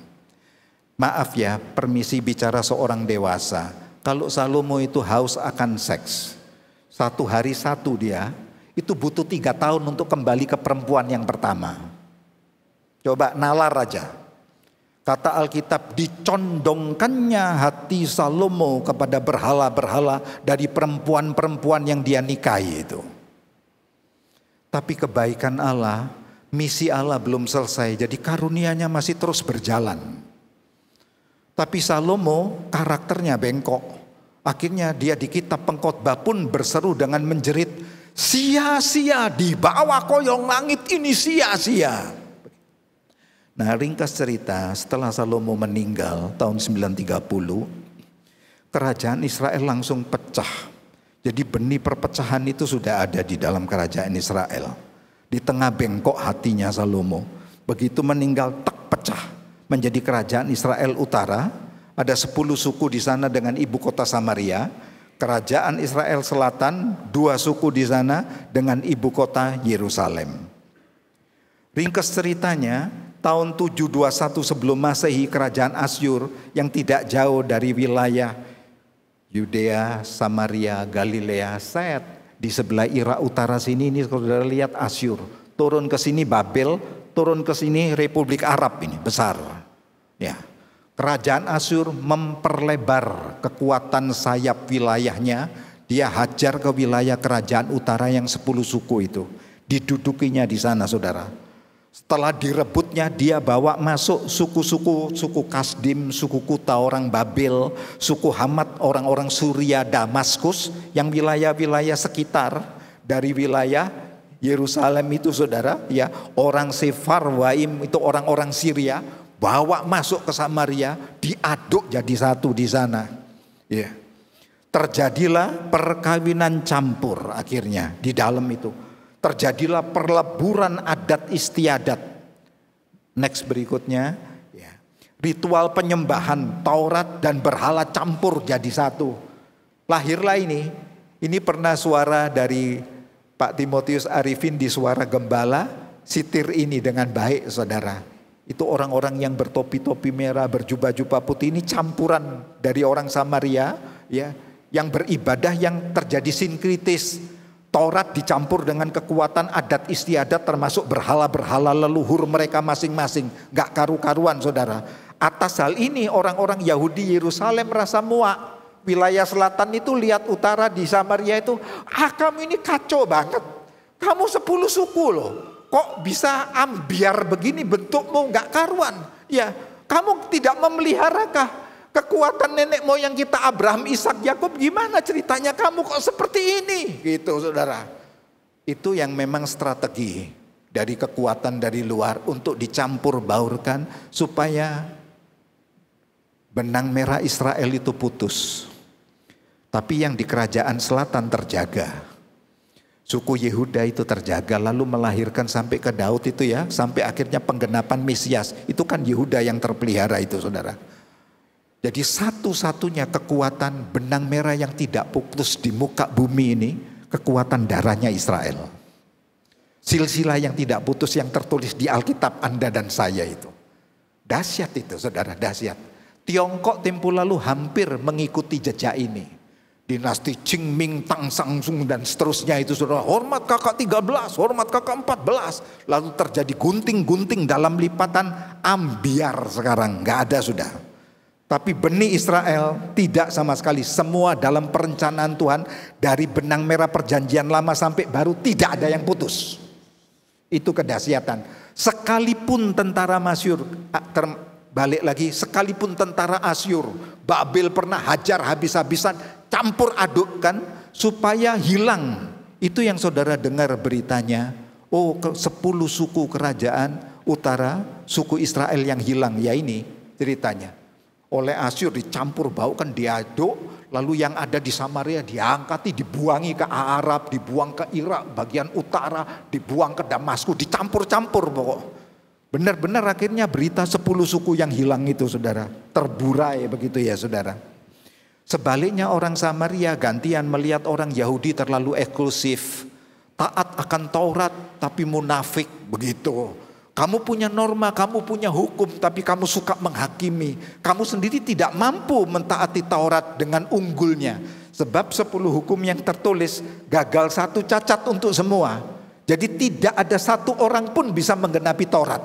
Maaf ya, permisi bicara seorang dewasa. Kalau Salomo itu haus akan seks, satu hari satu dia, itu butuh 3 tahun untuk kembali ke perempuan yang pertama. Coba nalar aja. Kata Alkitab, dicondongkannya hati Salomo kepada berhala-berhala dari perempuan-perempuan yang dia nikahi itu. Tapi kebaikan Allah, misi Allah belum selesai, jadi karunia-Nya masih terus berjalan. Tapi Salomo karakternya bengkok. Akhirnya dia di kitab Pengkhotbah pun berseru dengan menjerit, sia-sia di bawah koyong langit ini sia-sia. Nah ringkas cerita, setelah Salomo meninggal tahun 930, kerajaan Israel langsung pecah. Jadi benih perpecahan itu sudah ada di dalam kerajaan Israel. Di tengah bengkok hatinya Salomo. Begitu meninggal tak pecah menjadi kerajaan Israel Utara. Ada 10 suku di sana dengan ibu kota Samaria. Kerajaan Israel Selatan 2 suku di sana dengan ibu kota Yerusalem. Ringkas ceritanya, tahun 721 sebelum Masehi, kerajaan Asyur yang tidak jauh dari wilayah Yudea, Samaria, Galilea, Set di sebelah Irak utara sini, ini saudara lihat Asyur. Turun ke sini Babel, turun ke sini Republik Arab ini besar. Ya. Kerajaan Asyur memperlebar kekuatan sayap wilayahnya. Dia hajar ke wilayah kerajaan utara yang 10 suku itu. Didudukinya di sana, saudara. Setelah direbutnya, dia bawa masuk suku Kasdim, suku Kuta orang Babel, suku Hamad orang-orang Suria, Damaskus, yang wilayah-wilayah sekitar dari wilayah Yerusalem itu, saudara. Ya, orang Sefarwaim itu orang-orang Syria. Bawa masuk ke Samaria, diaduk jadi satu di sana. Ya. Terjadilah perkawinan campur akhirnya di dalam itu. Terjadilah perleburan adat istiadat. Next berikutnya, ya. Ritual penyembahan Taurat dan berhala campur jadi satu. Lahirlah ini. Ini pernah suara dari Pak Timotius Arifin di Suara Gembala, sitir ini dengan baik, saudara. Itu orang-orang yang bertopi-topi merah, berjubah-jubah putih, ini campuran dari orang Samaria, ya, yang beribadah yang terjadi sinkritis. Taurat dicampur dengan kekuatan adat istiadat, termasuk berhala-berhala leluhur mereka masing-masing. Gak karu-karuan, saudara. Atas hal ini orang-orang Yahudi Yerusalem merasa muak. Wilayah selatan itu lihat utara di Samaria itu, kamu ini kacau banget. Kamu 10 suku loh. Kok bisa ambiar begini bentukmu, nggak karuan? Ya, kamu tidak memeliharakah kekuatan nenek moyang kita Abraham, Ishak, Yakub? Gimana ceritanya kamu kok seperti ini? Gitu, saudara. Itu yang memang strategi dari kekuatan dari luar untuk dicampur baurkan supaya benang merah Israel itu putus. Tapi yang di kerajaan selatan terjaga. Suku Yehuda itu terjaga, lalu melahirkan sampai ke Daud itu ya, sampai akhirnya penggenapan Mesias. Itu kan Yehuda yang terpelihara itu, saudara. Jadi satu-satunya kekuatan benang merah yang tidak putus di muka bumi ini, kekuatan darahnya Israel. Silsilah yang tidak putus yang tertulis di Alkitab Anda dan saya itu. Dahsyat itu, saudara, dahsyat. Tiongkok tempo lalu hampir mengikuti jejak ini. Dinasti Qing, Ming, Tang, Sang, Sung dan seterusnya itu, saudara. Hormat kakak 13, hormat kakak 14. Lalu terjadi gunting-gunting dalam lipatan ambiar sekarang. Gak ada sudah. Tapi benih Israel tidak sama sekali. Semua dalam perencanaan Tuhan. Dari benang merah perjanjian lama sampai baru tidak ada yang putus. Itu kedahsyatan. Sekalipun tentara Masyur, balik lagi, sekalipun tentara Asyur, Babel pernah hajar habis-habisan, campur adukkan supaya hilang. Itu yang saudara dengar beritanya. Oh, 10 suku kerajaan utara, suku Israel yang hilang. Ya ini ceritanya. Oleh Asyur dicampur baukan, diaduk. Lalu yang ada di Samaria diangkati, dibuangi ke Arab, dibuang ke Irak bagian utara, dibuang ke Damaskus, dicampur-campur pokok. Benar-benar akhirnya berita 10 suku yang hilang itu, saudara, terburai begitu ya, saudara. Sebaliknya orang Samaria gantian melihat orang Yahudi terlalu eksklusif, taat akan Taurat tapi munafik begitu. Kamu punya norma, kamu punya hukum, tapi kamu suka menghakimi. Kamu sendiri tidak mampu mentaati Taurat dengan unggulnya. Sebab 10 hukum yang tertulis gagal satu, cacat untuk semua. Jadi tidak ada satu orang pun bisa menggenapi Taurat.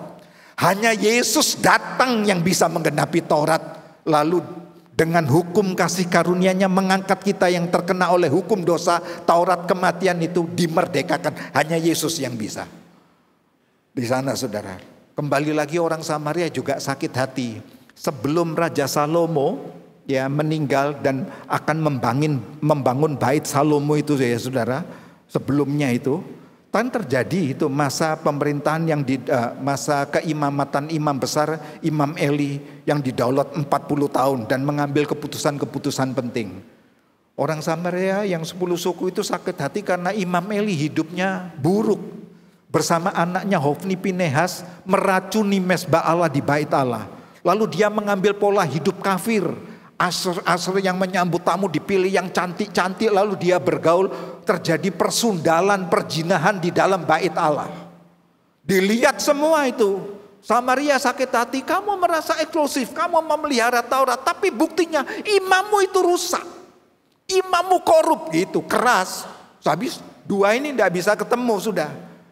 Hanya Yesus datang yang bisa menggenapi Taurat. Lalu dengan hukum kasih karunia-Nya mengangkat kita yang terkena oleh hukum dosa, Taurat kematian itu dimerdekakan. Hanya Yesus yang bisa. Di sana, saudara. Kembali lagi orang Samaria juga sakit hati. Sebelum Raja Salomo ya meninggal dan akan membangun bait Salomo itu ya, saudara. Sebelumnya itu kan terjadi itu masa pemerintahan yang masa keimamatan imam besar Imam Eli yang didaulat 40 tahun dan mengambil keputusan-keputusan penting. Orang Samaria yang 10 suku itu sakit hati karena Imam Eli hidupnya buruk. Bersama anaknya Hofni Pinehas meracuni mesbah Allah di bait Allah. Lalu dia mengambil pola hidup kafir. Asr yang menyambut tamu dipilih yang cantik-cantik, lalu dia bergaul, terjadi persundalan, perjinahan di dalam bait Allah. Dilihat semua itu. Samaria sakit hati, kamu merasa eksklusif, kamu memelihara Taurat, tapi buktinya imammu itu rusak. Imammu korup gitu, keras. Habis dua ini tidak bisa ketemu sudah.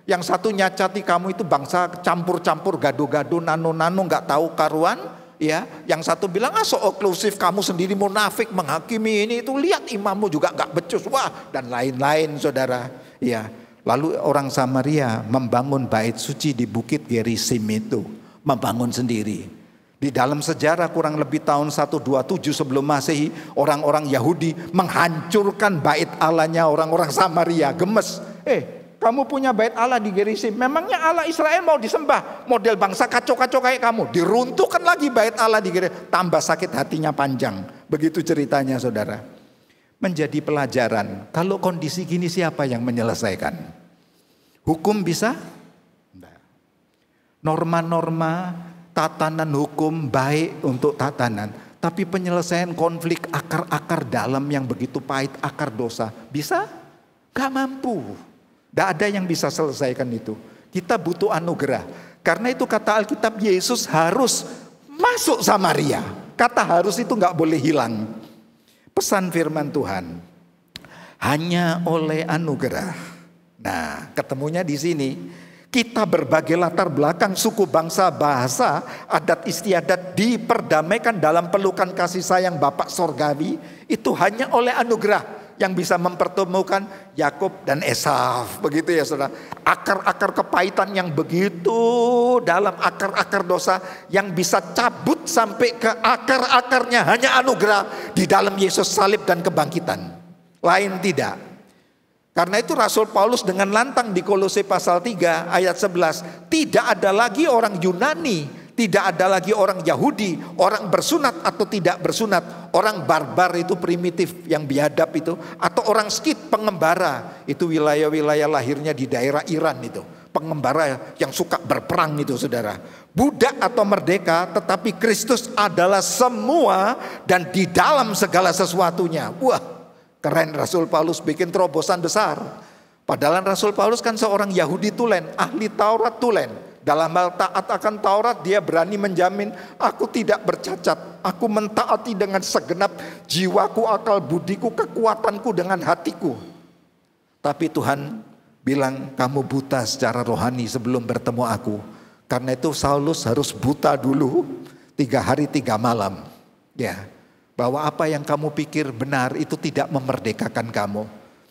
Yang satu nyacati kamu itu bangsa campur-campur, gado-gado, nano-nano, nggak tahu karuan. Ya, yang satu bilang so eksklusif, kamu sendiri munafik menghakimi ini itu, lihat imammu juga nggak becus, wah, dan lain-lain, saudara. Ya, lalu orang Samaria membangun bait suci di Bukit Gerizim itu, membangun sendiri. Di dalam sejarah kurang lebih tahun 127 sebelum Masehi, orang-orang Yahudi menghancurkan bait Allahnya orang-orang Samaria. Gemes, kamu punya bait Allah di Gerizim, memangnya Allah Israel mau disembah? Model bangsa kacau-kacau kayak kamu. Diruntuhkan lagi bait Allah di Gerizim. Tambah sakit hatinya panjang. Begitu ceritanya, saudara. Menjadi pelajaran, kalau kondisi gini siapa yang menyelesaikan? Hukum bisa? Norma-norma, tatanan hukum baik untuk tatanan, tapi penyelesaian konflik akar-akar dalam yang begitu pahit, akar dosa, bisa? Gak mampu. Gak ada yang bisa selesaikan itu. Kita butuh anugerah. Karena itu kata Alkitab, Yesus harus masuk Samaria. Kata harus itu gak boleh hilang. Pesan firman Tuhan, hanya oleh anugerah. Nah, ketemunya di sini. Kita berbagai latar belakang, suku, bangsa, bahasa, adat istiadat diperdamaikan dalam pelukan kasih sayang Bapa Sorgawi. Itu hanya oleh anugerah yang bisa mempertemukan Yakub dan Esau. Begitu ya saudara. Akar-akar kepahitan yang begitu dalam, akar-akar dosa yang bisa cabut sampai ke akar-akarnya hanya anugerah di dalam Yesus salib dan kebangkitan. Lain tidak. Karena itu Rasul Paulus dengan lantang di Kolose pasal 3 ayat 11. Tidak ada lagi orang Yunani, tidak ada lagi orang Yahudi, orang bersunat atau tidak bersunat, orang barbar itu primitif yang biadab itu, atau orang Skit pengembara, itu wilayah-wilayah lahirnya di daerah Iran itu. Pengembara yang suka berperang itu saudara. Budak atau merdeka, tetapi Kristus adalah semua dan di dalam segala sesuatunya. Wah, keren Rasul Paulus bikin terobosan besar. Padahal Rasul Paulus kan seorang Yahudi tulen, ahli Taurat tulen. Dalam hal taat akan Taurat dia berani menjamin, aku tidak bercacat. Aku mentaati dengan segenap jiwaku, akal budiku, kekuatanku, dengan hatiku. Tapi Tuhan bilang, kamu buta secara rohani sebelum bertemu aku. Karena itu Saulus harus buta dulu 3 hari 3 malam. Ya. Bahwa apa yang kamu pikir benar itu tidak memerdekakan kamu.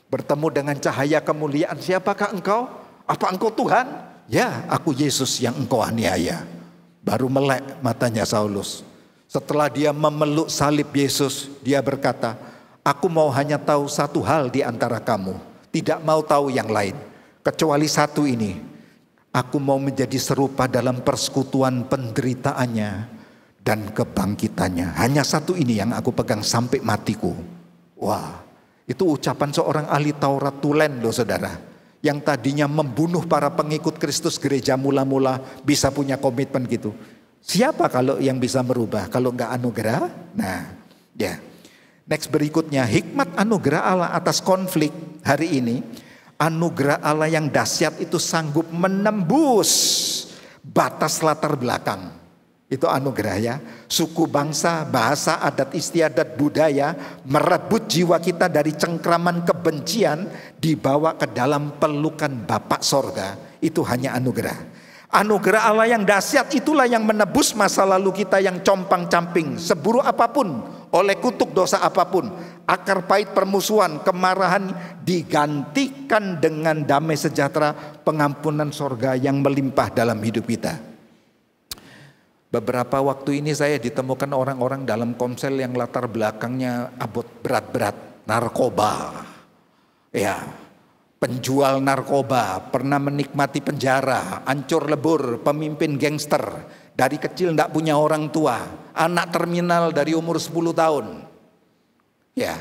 Bertemu dengan cahaya kemuliaan, siapakah engkau? Apa engkau Tuhan? Ya, aku Yesus yang engkau aniaya. Baru melek matanya Saulus. Setelah dia memeluk salib Yesus, dia berkata, aku mau hanya tahu satu hal di antara kamu. Tidak mau tahu yang lain. Kecuali satu ini. Aku mau menjadi serupa dalam persekutuan penderitaannya dan kebangkitannya. Hanya satu ini yang aku pegang sampai matiku. Wah, itu ucapan seorang ahli Taurat tulen loh saudara. Yang tadinya membunuh para pengikut Kristus gereja mula-mula bisa punya komitmen gitu. Siapa kalau yang bisa merubah kalau enggak anugerah? Nah, ya. Next berikutnya, hikmat anugerah Allah atas konflik hari ini. Anugerah Allah yang dahsyat itu sanggup menembus batas latar belakang. Itu anugerah ya. Suku, bangsa, bahasa, adat istiadat, budaya merebut jiwa kita dari cengkraman kebencian, dibawa ke dalam pelukan Bapa Sorga. Itu hanya anugerah. Anugerah Allah yang dahsyat itulah yang menebus masa lalu kita yang compang-camping, seburuk apapun, oleh kutuk dosa apapun. Akar pahit permusuhan, kemarahan digantikan dengan damai sejahtera, pengampunan sorga yang melimpah dalam hidup kita. Beberapa waktu ini saya ditemukan orang-orang dalam komsel yang latar belakangnya abot berat-berat, narkoba. Ya, penjual narkoba, pernah menikmati penjara, ancur lebur, pemimpin gangster, dari kecil tidak punya orang tua, anak terminal dari umur 10 tahun. Ya,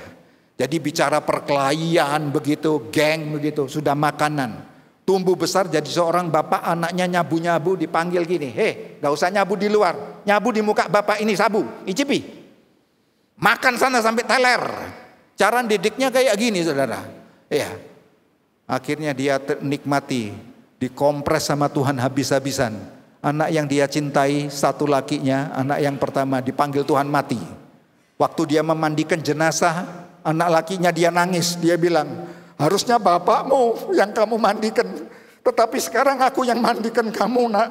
jadi bicara perkelahian begitu, geng begitu, sudah makanan. Tumbuh besar jadi seorang bapak, anaknya nyabu-nyabu, dipanggil gini, gak usah nyabu di luar, nyabu di muka bapak ini sabu, icipi. Makan sana sampai teler. Cara didiknya kayak gini saudara. Ya. Akhirnya dia nikmati, dikompres sama Tuhan habis-habisan. Anak yang dia cintai, satu lakinya, anak yang pertama dipanggil Tuhan mati. Waktu dia memandikan jenazah, anak lakinya dia nangis, dia bilang, harusnya bapakmu yang kamu mandikan. Tetapi sekarang aku yang mandikan kamu, nak.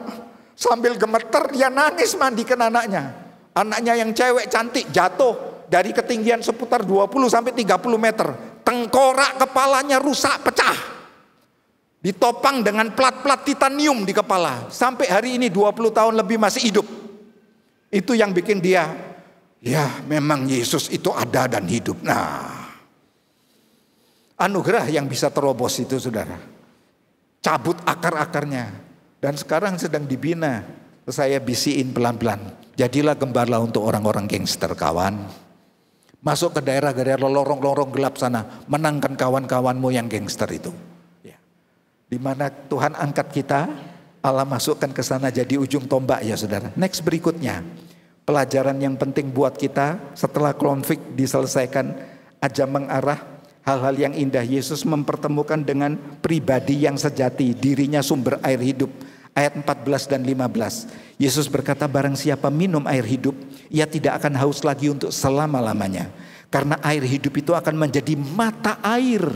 Sambil gemeter dia nangis mandikan anaknya. Anaknya yang cewek cantik jatuh dari ketinggian seputar 20 sampai 30 meter. Tengkorak kepalanya rusak, pecah. Ditopang dengan plat-plat titanium di kepala. Sampai hari ini 20 tahun lebih masih hidup. Itu yang bikin dia, ya memang Yesus itu ada dan hidup. Nah, anugerah yang bisa terobos itu, saudara. Cabut akar-akarnya. Dan sekarang sedang dibina. Saya bisiin pelan-pelan. Jadilah gembala untuk orang-orang gangster, kawan. Masuk ke daerah-daerah lorong-lorong gelap sana. Menangkan kawan-kawanmu yang gangster itu. Ya. Di mana Tuhan angkat kita, Allah masukkan ke sana jadi ujung tombak, ya saudara. Next berikutnya. Pelajaran yang penting buat kita setelah konflik diselesaikan, aja mengarah hal-hal yang indah. Yesus mempertemukan dengan pribadi yang sejati, dirinya sumber air hidup. Ayat 14 dan 15. Yesus berkata, barang siapa minum air hidup, ia tidak akan haus lagi untuk selama-lamanya. Karena air hidup itu akan menjadi mata air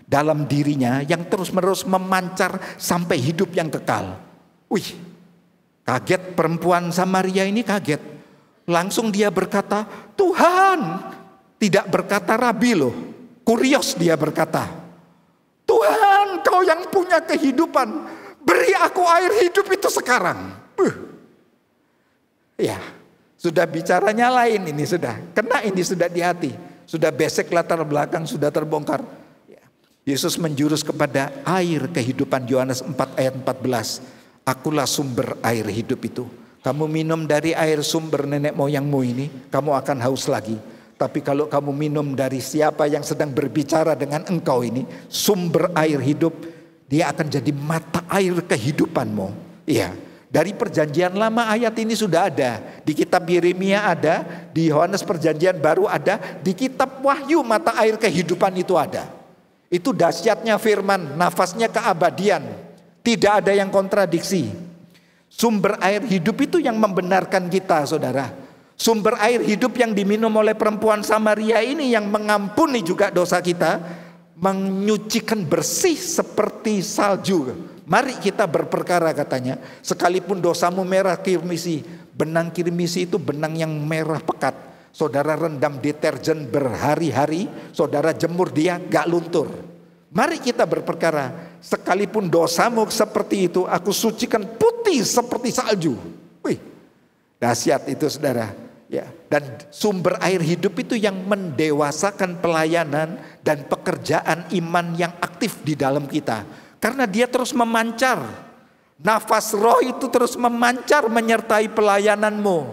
dalam dirinya yang terus-menerus memancar sampai hidup yang kekal. Wih, kaget perempuan Samaria ini, kaget. Langsung dia berkata, Tuhan. Tidak berkata Rabi loh. Kurios dia berkata, Tuhan, kau yang punya kehidupan, beri aku air hidup itu sekarang. Ya, sudah bicaranya lain ini, sudah kena ini, sudah di hati. Sudah besek latar belakang, sudah terbongkar. Ya. Yesus menjurus kepada air kehidupan. Yohanes 4 ayat 14. Akulah sumber air hidup itu. Kamu minum dari air sumber nenek moyangmu ini, kamu akan haus lagi. Tapi kalau kamu minum dari siapa yang sedang berbicara dengan engkau ini, sumber air hidup, dia akan jadi mata air kehidupanmu. Iya, dari perjanjian lama ayat ini sudah ada. Di kitab Yeremia ada, di Yohanes perjanjian baru ada, di kitab Wahyu mata air kehidupan itu ada. Itu dahsyatnya firman, nafasnya keabadian. Tidak ada yang kontradiksi. Sumber air hidup itu yang membenarkan kita, saudara. Sumber air hidup yang diminum oleh perempuan Samaria ini yang mengampuni juga dosa kita, menyucikan bersih seperti salju. Mari kita berperkara, katanya. Sekalipun dosamu merah kirmisi, benang kirmisi itu benang yang merah pekat. Saudara rendam deterjen berhari-hari, saudara jemur dia gak luntur. Mari kita berperkara, sekalipun dosamu seperti itu, aku sucikan putih seperti salju. Wih, dahsyat itu, saudara. Ya, dan sumber air hidup itu yang mendewasakan pelayanan dan pekerjaan iman yang aktif di dalam kita. Karena dia terus memancar. Nafas roh itu terus memancar menyertai pelayananmu.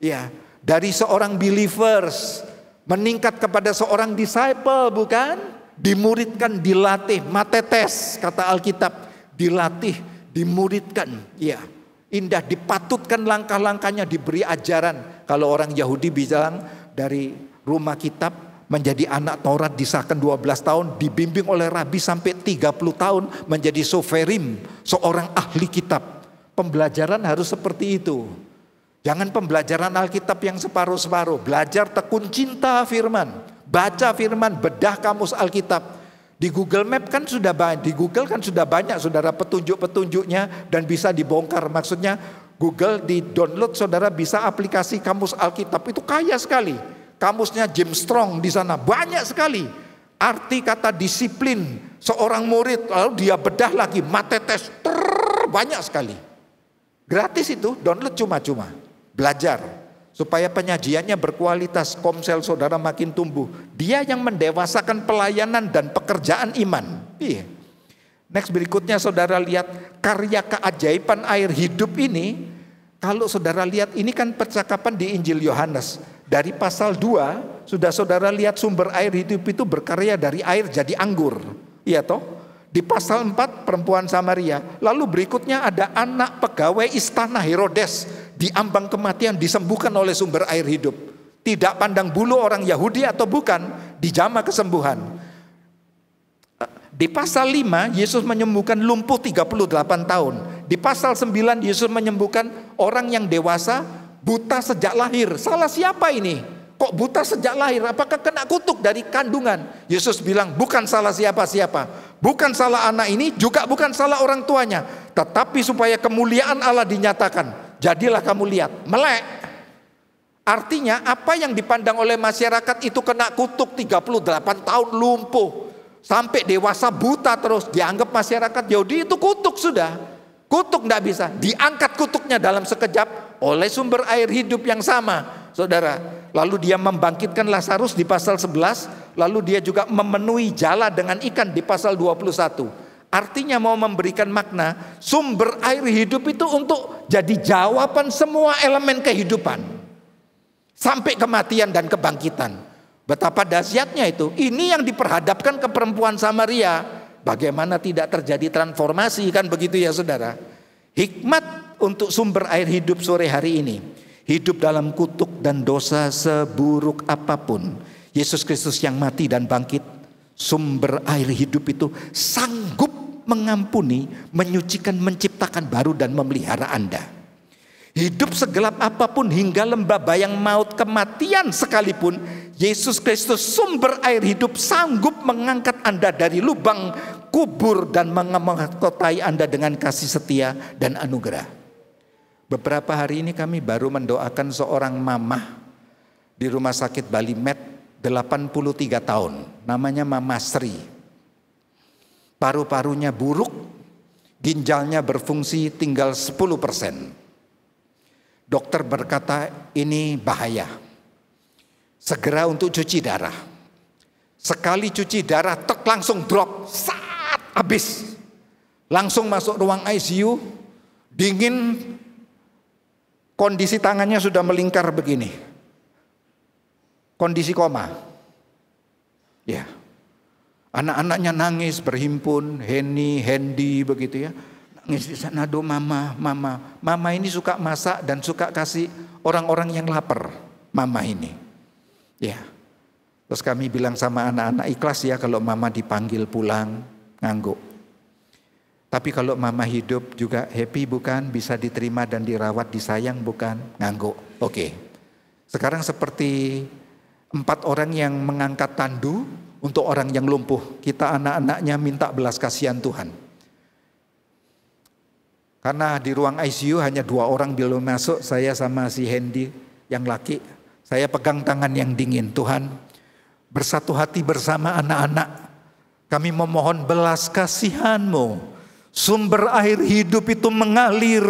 Ya, dari seorang believers meningkat kepada seorang disciple, bukan? Dimuridkan, dilatih, matetes kata Alkitab, dilatih, dimuridkan. Ya, indah, dipatutkan langkah-langkahnya, diberi ajaran. Kalau orang Yahudi bilang dari rumah kitab menjadi anak Taurat disahkan 12 tahun, dibimbing oleh Rabi sampai 30 tahun menjadi soferim, seorang ahli kitab. Pembelajaran harus seperti itu. Jangan pembelajaran Alkitab yang separuh-separuh. Belajar tekun cinta firman, baca firman, bedah kamus Alkitab. Di Google Map kan sudah banyak, di Google kan sudah banyak, saudara, petunjuk-petunjuknya dan bisa dibongkar. Maksudnya Google di download, saudara bisa aplikasi kamus Alkitab, itu kaya sekali. Kamusnya Jim Strong di sana banyak sekali. Arti kata disiplin seorang murid, lalu dia bedah lagi, matetes, banyak sekali. Gratis itu, download cuma-cuma. Belajar supaya penyajiannya berkualitas, komsel saudara makin tumbuh. Dia yang mendewasakan pelayanan dan pekerjaan iman. Iya. Next berikutnya saudara lihat karya keajaiban air hidup ini. Kalau saudara lihat ini kan percakapan di Injil Yohanes. Dari pasal 2 sudah saudara lihat sumber air hidup itu berkarya dari air jadi anggur. Iya toh? Di pasal 4 perempuan Samaria. Lalu berikutnya ada anak pegawai istana Herodes. Di ambang kematian disembuhkan oleh sumber air hidup. Tidak pandang bulu orang Yahudi atau bukan, dijamah kesembuhan. Di pasal 5 Yesus menyembuhkan lumpuh 38 tahun. Di pasal 9 Yesus menyembuhkan orang yang dewasa buta sejak lahir. Salah siapa ini? Kok buta sejak lahir? Apakah kena kutuk dari kandungan? Yesus bilang bukan salah siapa-siapa. Bukan salah anak ini, juga bukan salah orang tuanya. Tetapi supaya kemuliaan Allah dinyatakan, jadilah kamu lihat, melek. Artinya apa yang dipandang oleh masyarakat itu kena kutuk 38 tahun lumpuh. Sampai dewasa buta terus. Dianggap masyarakat Yahudi itu kutuk sudah. Kutuk tidak bisa. Diangkat kutuknya dalam sekejap oleh sumber air hidup yang sama. Saudara, lalu dia membangkitkan Lazarus di pasal 11, lalu dia juga memenuhi jala dengan ikan di pasal 21. Artinya mau memberikan makna, sumber air hidup itu untuk jadi jawaban semua elemen kehidupan. Sampai kematian dan kebangkitan. Betapa dahsyatnya itu. Ini yang diperhadapkan ke perempuan Samaria. Bagaimana tidak terjadi transformasi, kan begitu ya saudara. Hikmat untuk sumber air hidup sore hari ini. Hidup dalam kutuk dan dosa seburuk apapun, Yesus Kristus yang mati dan bangkit, sumber air hidup itu sanggup mengampuni, menyucikan, menciptakan baru dan memelihara Anda. Hidup segelap apapun hingga lembah bayang maut kematian sekalipun, Yesus Kristus sumber air hidup sanggup mengangkat Anda dari lubang kubur dan mengkotai Anda dengan kasih setia dan anugerah. Beberapa hari ini kami baru mendoakan seorang mamah di rumah sakit Bali Med, 83 tahun. Namanya Mama Sri. Paru-parunya buruk, ginjalnya berfungsi tinggal 10%. Dokter berkata ini bahaya. Segera untuk cuci darah. Sekali cuci darah tek langsung drop, saat habis. Langsung masuk ruang ICU, dingin. Kondisi tangannya sudah melingkar begini. Kondisi koma. Ya. Anak-anaknya nangis berhimpun, Hendy begitu ya. Nangis di sana, aduh mama. Mama ini suka masak dan suka kasih orang-orang yang lapar. Mama ini. Ya. Terus kami bilang sama anak-anak, ikhlas ya kalau mama dipanggil pulang ngangguk. Tapi kalau mama hidup juga happy bukan? Bisa diterima dan dirawat, disayang bukan? Ngangguk. Oke. Sekarang seperti 4 orang yang mengangkat tandu untuk orang yang lumpuh. Kita anak-anaknya minta belas kasihan Tuhan. Karena di ruang ICU hanya 2 orang belum masuk, saya sama si Hendy yang laki. Saya pegang tangan yang dingin. Tuhan, bersatu hati bersama anak-anak. Kami memohon belas kasihan-Mu. Sumber air hidup itu mengalir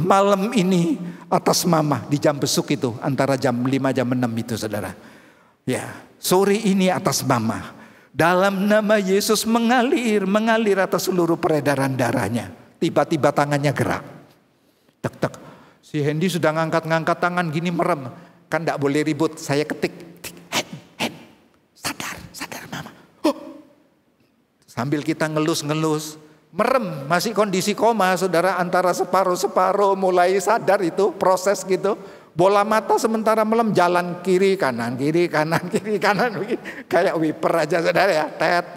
malam ini atas mama di jam besuk itu. Antara jam 5 jam 6 itu saudara. Ya, sore ini atas mama. Dalam nama Yesus mengalir atas seluruh peredaran darahnya. Tiba-tiba tangannya gerak. Tek. Si Hendy sudah ngangkat tangan gini merem. Kan gak boleh ribut. Saya ketik. Hen. Sadar mama. Sambil kita ngelus. Merem, masih kondisi koma saudara, antara separuh mulai sadar itu proses gitu. Bola mata sementara melem, jalan kiri kanan kayak wiper aja saudara ya. Tet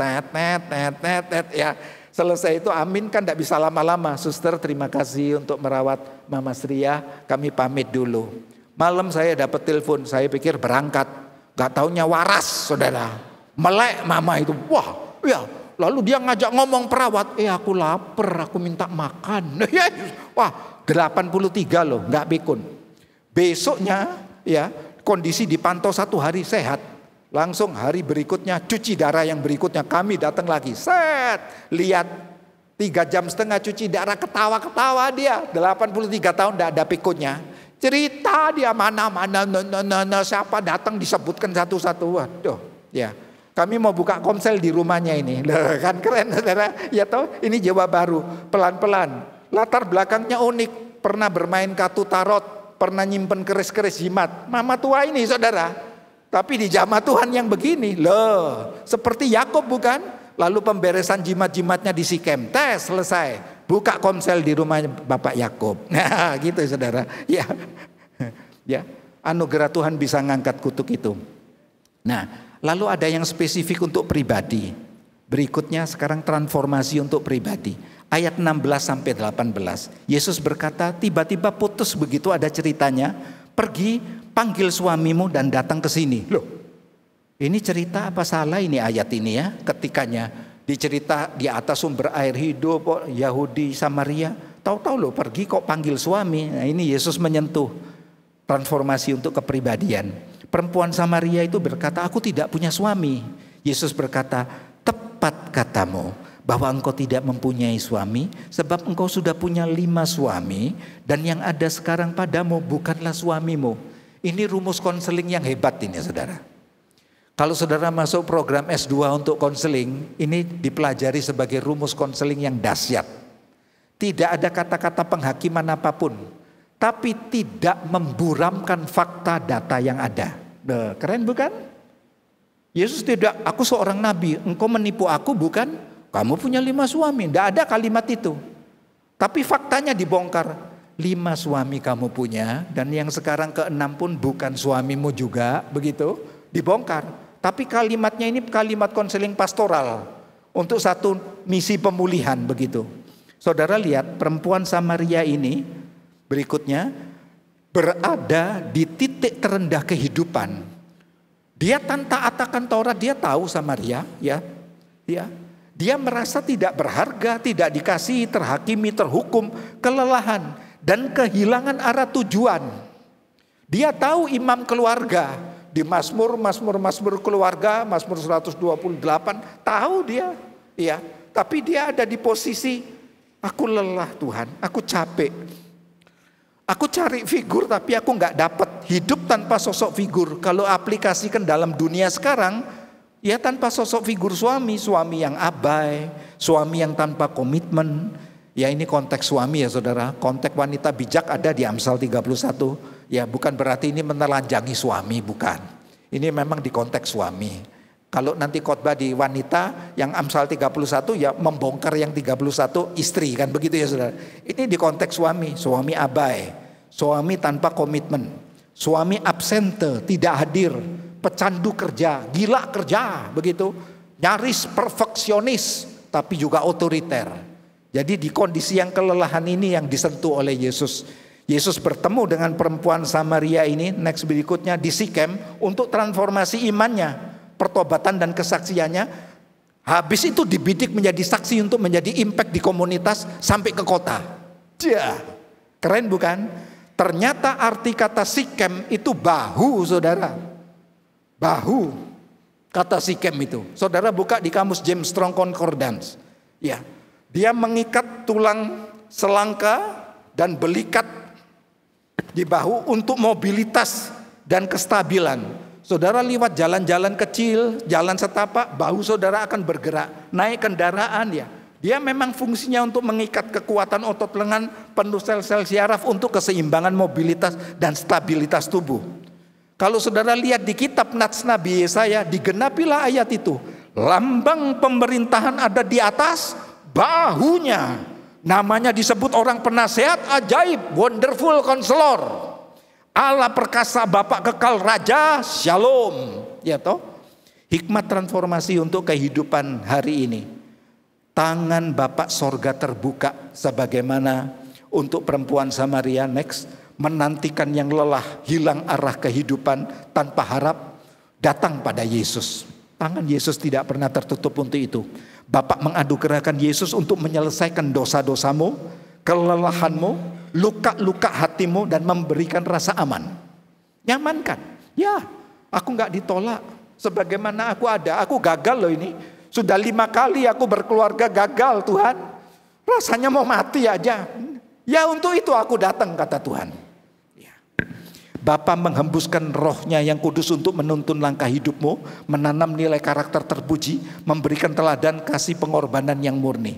ya. Selesai itu amin kan tidak bisa lama-lama. Suster terima kasih untuk merawat Mama Sri ya. Kami pamit dulu. Malam saya dapat telepon, saya pikir berangkat. Gak taunya waras saudara. Melek mama itu. Wah ya. Lalu dia ngajak ngomong perawat, aku lapar, aku minta makan. Wah 83 loh, gak pikun. Besoknya ya kondisi dipantau 1 hari sehat. Langsung hari berikutnya cuci darah yang berikutnya kami datang lagi. Lihat 3,5 jam cuci darah, ketawa-ketawa dia. 83 tahun gak ada pikunnya. Cerita dia mana siapa datang disebutkan satu-satu. Waduh ya. Kami mau buka komsel di rumahnya ini. Kan keren saudara. Ya toh, ini Jawa Baru. Pelan-pelan. Latar belakangnya unik. Pernah bermain kartu tarot. Pernah nyimpen keris-keris jimat. Mama tua ini saudara. Tapi di jamaah Tuhan yang begini. Loh, seperti Yakub bukan? Lalu pemberesan jimat-jimatnya di Sikem. Tes, selesai. Buka komsel di rumah Bapak Yakub. Nah gitu saudara. Ya, anugerah Tuhan bisa ngangkat kutuk itu. Nah, lalu ada yang spesifik untuk pribadi. Berikutnya sekarang transformasi untuk pribadi. Ayat 16 sampai 18. Yesus berkata, tiba-tiba putus begitu ada ceritanya. Pergi, panggil suamimu dan datang ke sini. Loh, ini cerita apa salah ini ayat ini ya? Ketikanya Dicerita di atas sumber air hidup, Yahudi Samaria, tahu-tahu loh pergi kok panggil suami. Nah, ini Yesus menyentuh transformasi untuk kepribadian. Perempuan Samaria itu berkata, aku tidak punya suami. Yesus berkata, tepat katamu bahwa engkau tidak mempunyai suami, sebab engkau sudah punya 5 suami, dan yang ada sekarang padamu bukanlah suamimu. Ini rumus konseling yang hebat ini, saudara. Kalau saudara masuk program S2 untuk konseling, ini dipelajari sebagai rumus konseling yang dahsyat. Tidak ada kata-kata penghakiman apapun, tapi tidak memburamkan fakta data yang ada. Keren bukan? Yesus tidak, aku seorang nabi, engkau menipu aku bukan? Kamu punya 5 suami, tidak ada kalimat itu. Tapi faktanya dibongkar, 5 suami kamu punya, dan yang sekarang ke-6 pun bukan suamimu juga, begitu, dibongkar. Tapi kalimatnya ini kalimat konseling pastoral untuk satu misi pemulihan begitu. Saudara lihat perempuan Samaria ini berikutnya berada di titik terendah kehidupan. Dia tanpa taatan Taurat, dia tahu Samaria, ya. Dia merasa tidak berharga, tidak dikasihi, terhakimi, terhukum, kelelahan dan kehilangan arah tujuan. Dia tahu imam keluarga. Di Mazmur keluarga, Mazmur 128, tahu dia, ya. Tapi dia ada di posisi, aku lelah Tuhan, aku capek. Aku cari figur tapi aku nggak dapat. Hidup tanpa sosok figur. Kalau aplikasikan dalam dunia sekarang, ya tanpa sosok figur suami yang abai, suami yang tanpa komitmen. Ya ini konteks suami ya saudara, konteks wanita bijak ada di Amsal 31. Ya bukan berarti ini menelanjangi suami, bukan. Ini memang di konteks suami. Kalau nanti khotbah di wanita yang Amsal 31 ya membongkar yang 31 istri kan begitu ya saudara. Ini di konteks suami abai, suami tanpa komitmen, suami absente, tidak hadir, pecandu kerja, gila kerja begitu, nyaris perfeksionis tapi juga otoriter. Jadi di kondisi yang kelelahan ini yang disentuh oleh Yesus. Yesus bertemu dengan perempuan Samaria ini, next berikutnya di Sikem untuk transformasi imannya, pertobatan dan kesaksiannya. Habis itu dibidik menjadi saksi untuk menjadi impact di komunitas sampai ke kota. Keren bukan? Ternyata arti kata Sikem itu bahu, saudara. Bahu kata Sikem itu. Saudara buka di kamus James Strong Concordance. Ya. Dia mengikat tulang selangka dan belikat di bahu untuk mobilitas dan kestabilan. Saudara lewat jalan-jalan kecil, jalan setapak, bahu saudara akan bergerak. Naik kendaraan ya. Dia memang fungsinya untuk mengikat kekuatan otot lengan, penuh sel-sel syaraf untuk keseimbangan mobilitas dan stabilitas tubuh. Kalau saudara lihat di kitab Nats Nabi Yesaya, digenapilah ayat itu. Lambang pemerintahan ada di atas bahunya. Namanya disebut orang penasehat ajaib, wonderful counselor, Allah perkasa, Bapak kekal, Raja, Shalom. Ya toh? Hikmat transformasi untuk kehidupan hari ini. Tangan Bapak sorga terbuka sebagaimana untuk perempuan Samaria next, menantikan yang lelah, hilang arah kehidupan tanpa harap, datang pada Yesus. Tangan Yesus tidak pernah tertutup untuk itu. Bapak mengadukerahkan Yesus untuk menyelesaikan dosa-dosamu, kelelahanmu, luka-luka hatimu, dan memberikan rasa aman. Nyamankan. Ya, aku gak ditolak. Sebagaimana aku ada, aku gagal loh ini. Sudah 5 kali aku berkeluarga gagal Tuhan. Rasanya mau mati aja. Ya untuk itu aku datang kata Tuhan. Bapa menghembuskan rohnya yang kudus untuk menuntun langkah hidupmu, menanam nilai karakter terpuji, memberikan teladan kasih pengorbanan yang murni.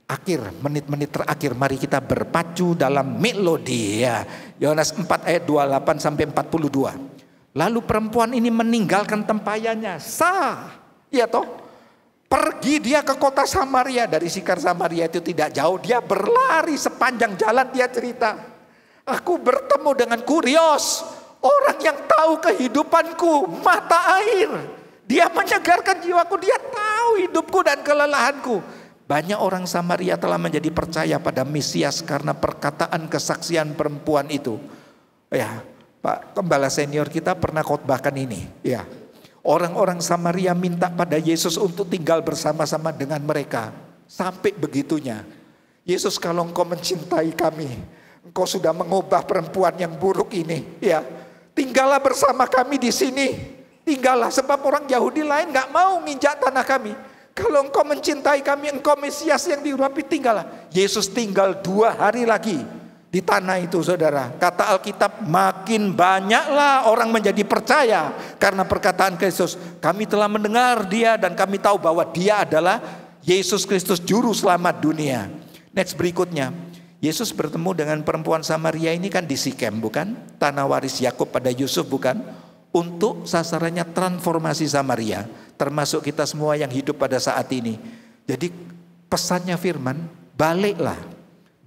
Akhir, menit-menit terakhir mari kita berpacu dalam melodi ya. Yohanes 4 ayat 28 sampai 42. Lalu perempuan ini meninggalkan tempayannya. Ya toh? Pergi dia ke kota Samaria. Dari Sikar Samaria itu tidak jauh. Dia berlari sepanjang jalan, dia cerita. Aku bertemu dengan Kurios, orang yang tahu kehidupanku, mata air. Dia menyegarkan jiwaku, dia tahu hidupku dan kelelahanku. Banyak orang Samaria telah menjadi percaya pada Mesias karena perkataan kesaksian perempuan itu. Ya, Pak Gembala senior kita pernah khotbahkan ini. Ya, Orang-orang Samaria minta pada Yesus untuk tinggal bersama-sama dengan mereka. Sampai begitunya. Yesus, kalau engkau mencintai kami, engkau sudah mengubah perempuan yang buruk ini, ya, tinggallah bersama kami di sini. Tinggallah, sebab orang Yahudi lain gak mau nginjak tanah kami. Kalau engkau mencintai kami, engkau Mesias yang diurapi, tinggallah. Yesus tinggal 2 hari lagi di tanah itu, saudara. Kata Alkitab, makin banyaklah orang menjadi percaya karena perkataan Yesus. Kami telah mendengar dia dan kami tahu bahwa dia adalah Yesus Kristus, juru selamat dunia. Next berikutnya, Yesus bertemu dengan perempuan Samaria ini kan di Sikem, bukan? Tanah waris Yakub pada Yusuf, bukan? Untuk sasarannya transformasi Samaria, termasuk kita semua yang hidup pada saat ini. Jadi pesannya firman, baliklah.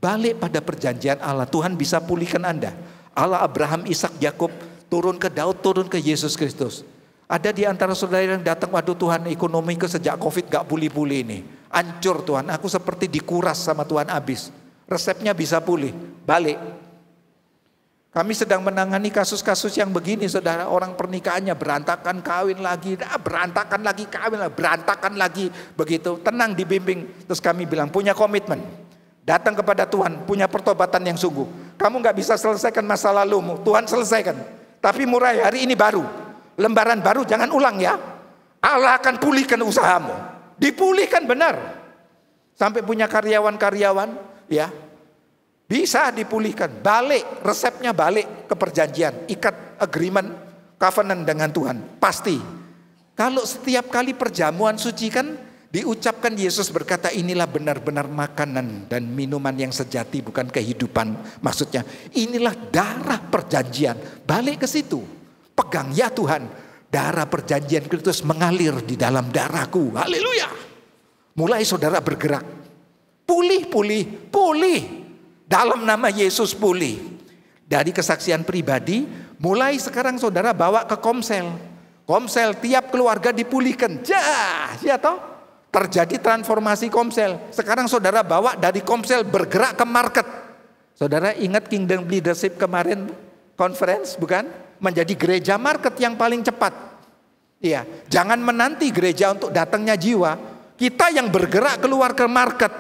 Balik pada perjanjian Allah. Tuhan bisa pulihkan Anda. Allah Abraham, Ishak, Yakub, turun ke Daud, turun ke Yesus Kristus. Ada di antara saudara yang datang, waduh Tuhan, ekonomiku sejak Covid gak pulih-pulih ini. Hancur Tuhan, aku seperti dikuras sama Tuhan habis. Resepnya bisa pulih, balik. Kami sedang menangani kasus-kasus yang begini, saudara. Orang pernikahannya berantakan, kawin lagi, berantakan lagi, kawin lagi, berantakan lagi. Begitu, tenang, dibimbing. Terus kami bilang, punya komitmen. Datang kepada Tuhan, punya pertobatan yang sungguh. Kamu gak bisa selesaikan masa lalumu, Tuhan selesaikan. Tapi mulai hari ini baru, lembaran baru, jangan ulang ya. Allah akan pulihkan usahamu. Dipulihkan benar. Sampai punya karyawan-karyawan, ya, bisa dipulihkan. Balik, resepnya balik ke perjanjian. Ikat agreement, covenant dengan Tuhan. Pasti. Kalau setiap kali perjamuan suci kan diucapkan, Yesus berkata, inilah benar-benar makanan dan minuman yang sejati, bukan kehidupan. Maksudnya inilah darah perjanjian. Balik ke situ. Pegang ya Tuhan. Darah perjanjian Kristus mengalir di dalam darahku. Haleluya. Mulai saudara bergerak. Pulih, pulih, pulih. Dalam nama Yesus pulih. Dari kesaksian pribadi, mulai sekarang saudara bawa ke komsel. Komsel, tiap keluarga dipulihkan. Ya toh? Terjadi transformasi komsel. Sekarang saudara bawa dari komsel bergerak ke market. Saudara ingat Kingdom Leadership kemarin conference, bukan? Menjadi gereja market yang paling cepat. Iya, jangan menanti gereja untuk datangnya jiwa. Kita yang bergerak keluar ke market.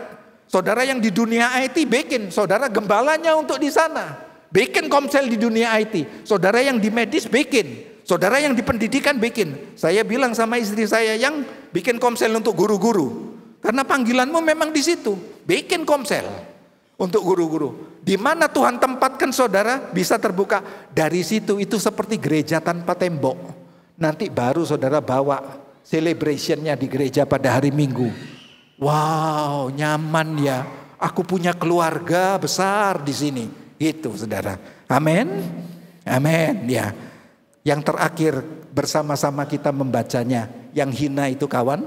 Saudara yang di dunia IT bikin, saudara gembalanya untuk di sana. Bikin komsel di dunia IT. Saudara yang di medis bikin. Saudara yang di pendidikan bikin. Saya bilang sama istri saya yang bikin komsel untuk guru-guru. Karena panggilanmu memang di situ. Bikin komsel untuk guru-guru. Di mana Tuhan tempatkan saudara bisa terbuka. Dari situ itu seperti gereja tanpa tembok. Nanti baru saudara bawa celebrationnya di gereja pada hari Minggu. Wow, nyaman ya. Aku punya keluarga besar di sini. Itu saudara. Amin. Amin ya. Yang terakhir bersama-sama kita membacanya. Yang hina itu kawan.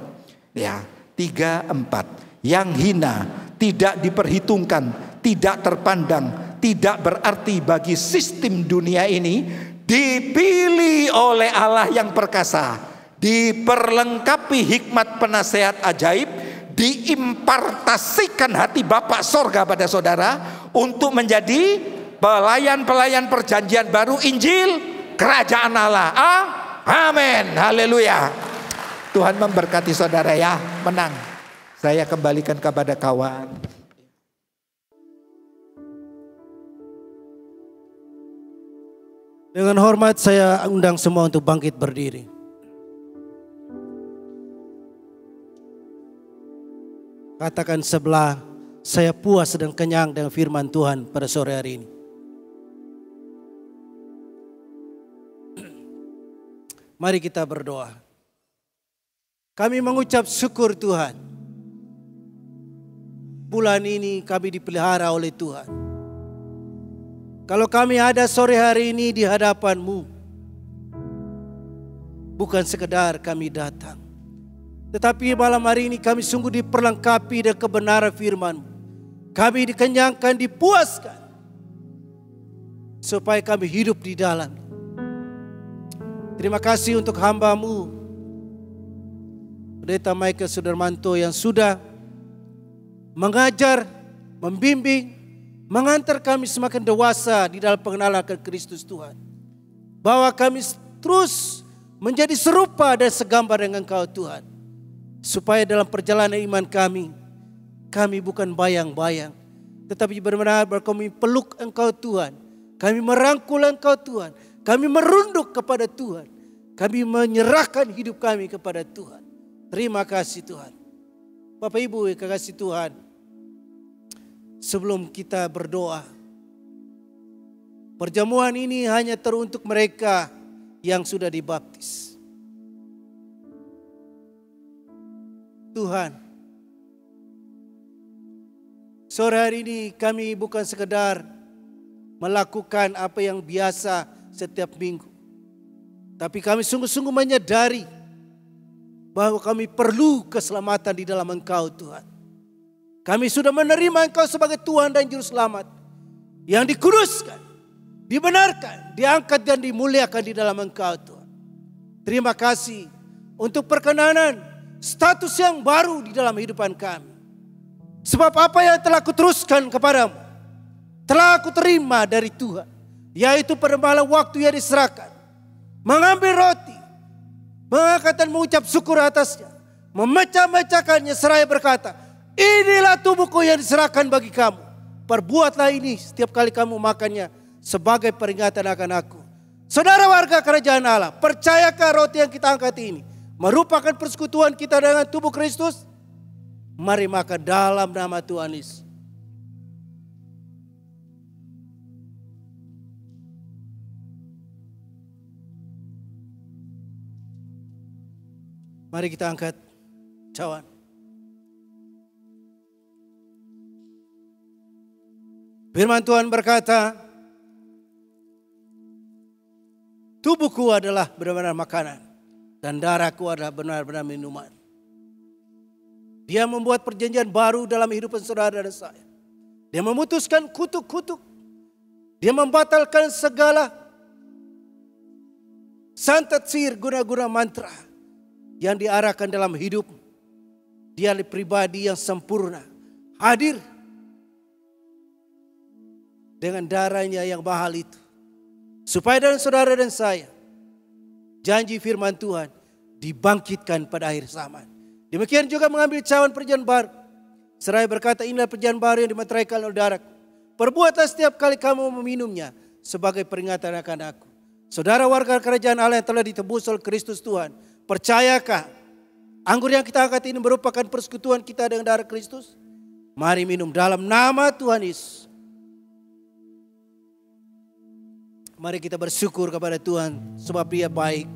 Ya, 3, 4. Yang hina, tidak diperhitungkan, tidak terpandang, tidak berarti bagi sistem dunia ini, dipilih oleh Allah yang perkasa, diperlengkapi hikmat penasehat ajaib, diimpartasikan hati Bapa sorga pada saudara untuk menjadi pelayan-pelayan perjanjian baru Injil Kerajaan Allah. Amin. Haleluya. Tuhan memberkati saudara ya. Menang. Saya kembalikan kepada kawan. Dengan hormat saya undang semua untuk bangkit berdiri. Katakan sebelah, saya puas dan kenyang dengan firman Tuhan pada sore hari ini. Mari kita berdoa. Kami mengucap syukur Tuhan. Bulan ini kami dipelihara oleh Tuhan. Kalau kami ada sore hari ini di hadapan-Mu, bukan sekedar kami datang, tetapi malam hari ini kami sungguh diperlengkapi dengan kebenaran firman-Mu. Kami dikenyangkan, dipuaskan, supaya kami hidup di dalam. Terima kasih untuk hamba-Mu, Pendeta Michael Sudarmanto, yang sudah mengajar, membimbing, mengantar kami semakin dewasa di dalam pengenalan akan Kristus Tuhan. Bahwa kami terus menjadi serupa dan segambar dengan Engkau Tuhan. Supaya dalam perjalanan iman kami bukan bayang-bayang, tetapi benar-benar kami peluk Engkau Tuhan. Kami merangkul Engkau Tuhan. Kami merunduk kepada Tuhan. Kami menyerahkan hidup kami kepada Tuhan. Terima kasih Tuhan. Bapak Ibu yang kekasih Tuhan, sebelum kita berdoa, perjamuan ini hanya teruntuk mereka yang sudah dibaptis. Tuhan, sore hari ini kami bukan sekedar melakukan apa yang biasa setiap minggu, tapi kami sungguh-sungguh menyadari bahwa kami perlu keselamatan di dalam Engkau Tuhan. Kami sudah menerima Engkau sebagai Tuhan dan Juru Selamat yang dikuduskan, dibenarkan, diangkat dan dimuliakan di dalam Engkau Tuhan. Terima kasih untuk perkenanan status yang baru di dalam kehidupan kami. Sebab apa yang telah kuteruskan kepadamu telah aku terima dari Tuhan, yaitu pada malam waktu yang diserahkan, mengambil roti, mengangkat dan mengucap syukur atasnya, memecah-mecahkannya seraya berkata, inilah tubuhku yang diserahkan bagi kamu. Perbuatlah ini setiap kali kamu makannya sebagai peringatan akan aku. Saudara warga kerajaan Allah, percayakah roti yang kita angkat ini merupakan persekutuan kita dengan tubuh Kristus? Mari makan dalam nama Tuhan Yesus. Mari kita angkat cawan. Firman Tuhan berkata, tubuhku adalah benar-benar makanan dan darahku adalah benar-benar minuman. Dia membuat perjanjian baru dalam kehidupan saudara dan saya. Dia memutuskan kutuk-kutuk. Dia membatalkan segala santet sihir guna-guna mantra yang diarahkan dalam hidup. Dia pribadi yang sempurna, hadir dengan darahnya yang mahal itu. Supaya dan saudara dan saya, janji firman Tuhan dibangkitkan pada akhir zaman. Demikian juga mengambil cawan perjanjian baru. Seraya berkata, inilah perjanjian baru yang dimeteraikan oleh darahku. Perbuatlah setiap kali kamu meminumnya sebagai peringatan akan aku. Saudara warga kerajaan Allah yang telah ditebus oleh Kristus Tuhan, percayakah anggur yang kita angkat ini merupakan persekutuan kita dengan darah Kristus? Mari minum dalam nama Tuhan Yesus. Mari kita bersyukur kepada Tuhan sebab Dia baik.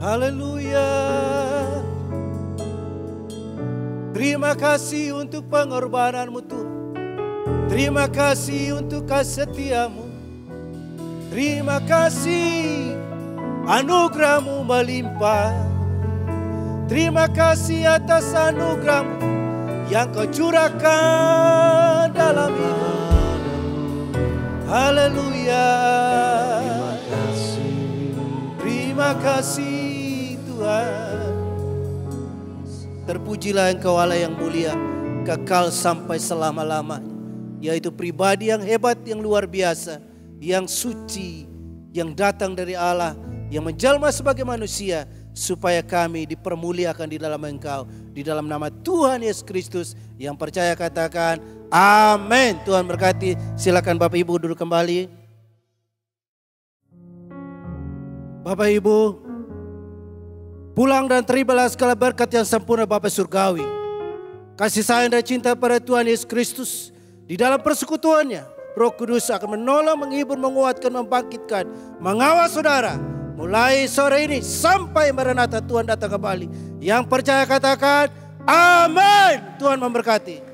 Haleluya. Terima kasih untuk pengorbananmu Tuhan. Terima kasih untuk kasih setiamu. Terima kasih anugerahmu melimpah. Terima kasih atas anugerahmu yang kau curahkan dalam hidup. Haleluya. Terima kasih Tuhan. Terpujilah Engkau Allah yang mulia, kekal sampai selama-lamanya. Yaitu pribadi yang hebat, yang luar biasa, yang suci, yang datang dari Allah, yang menjelma sebagai manusia, supaya kami dipermuliakan di dalam Engkau. Di dalam nama Tuhan Yesus Kristus, yang percaya katakan amin. Tuhan berkati. Silakan Bapak Ibu duduk kembali. Bapak Ibu, pulang dan terimalah segala berkat yang sempurna Bapa Surgawi. Kasih sayang dan cinta pada Tuhan Yesus Kristus di dalam persekutuannya. Roh Kudus akan menolong, menghibur, menguatkan, membangkitkan, mengawal saudara mulai sore ini sampai Maranatha Tuhan datang kembali. Yang percaya katakan amin. Tuhan memberkati.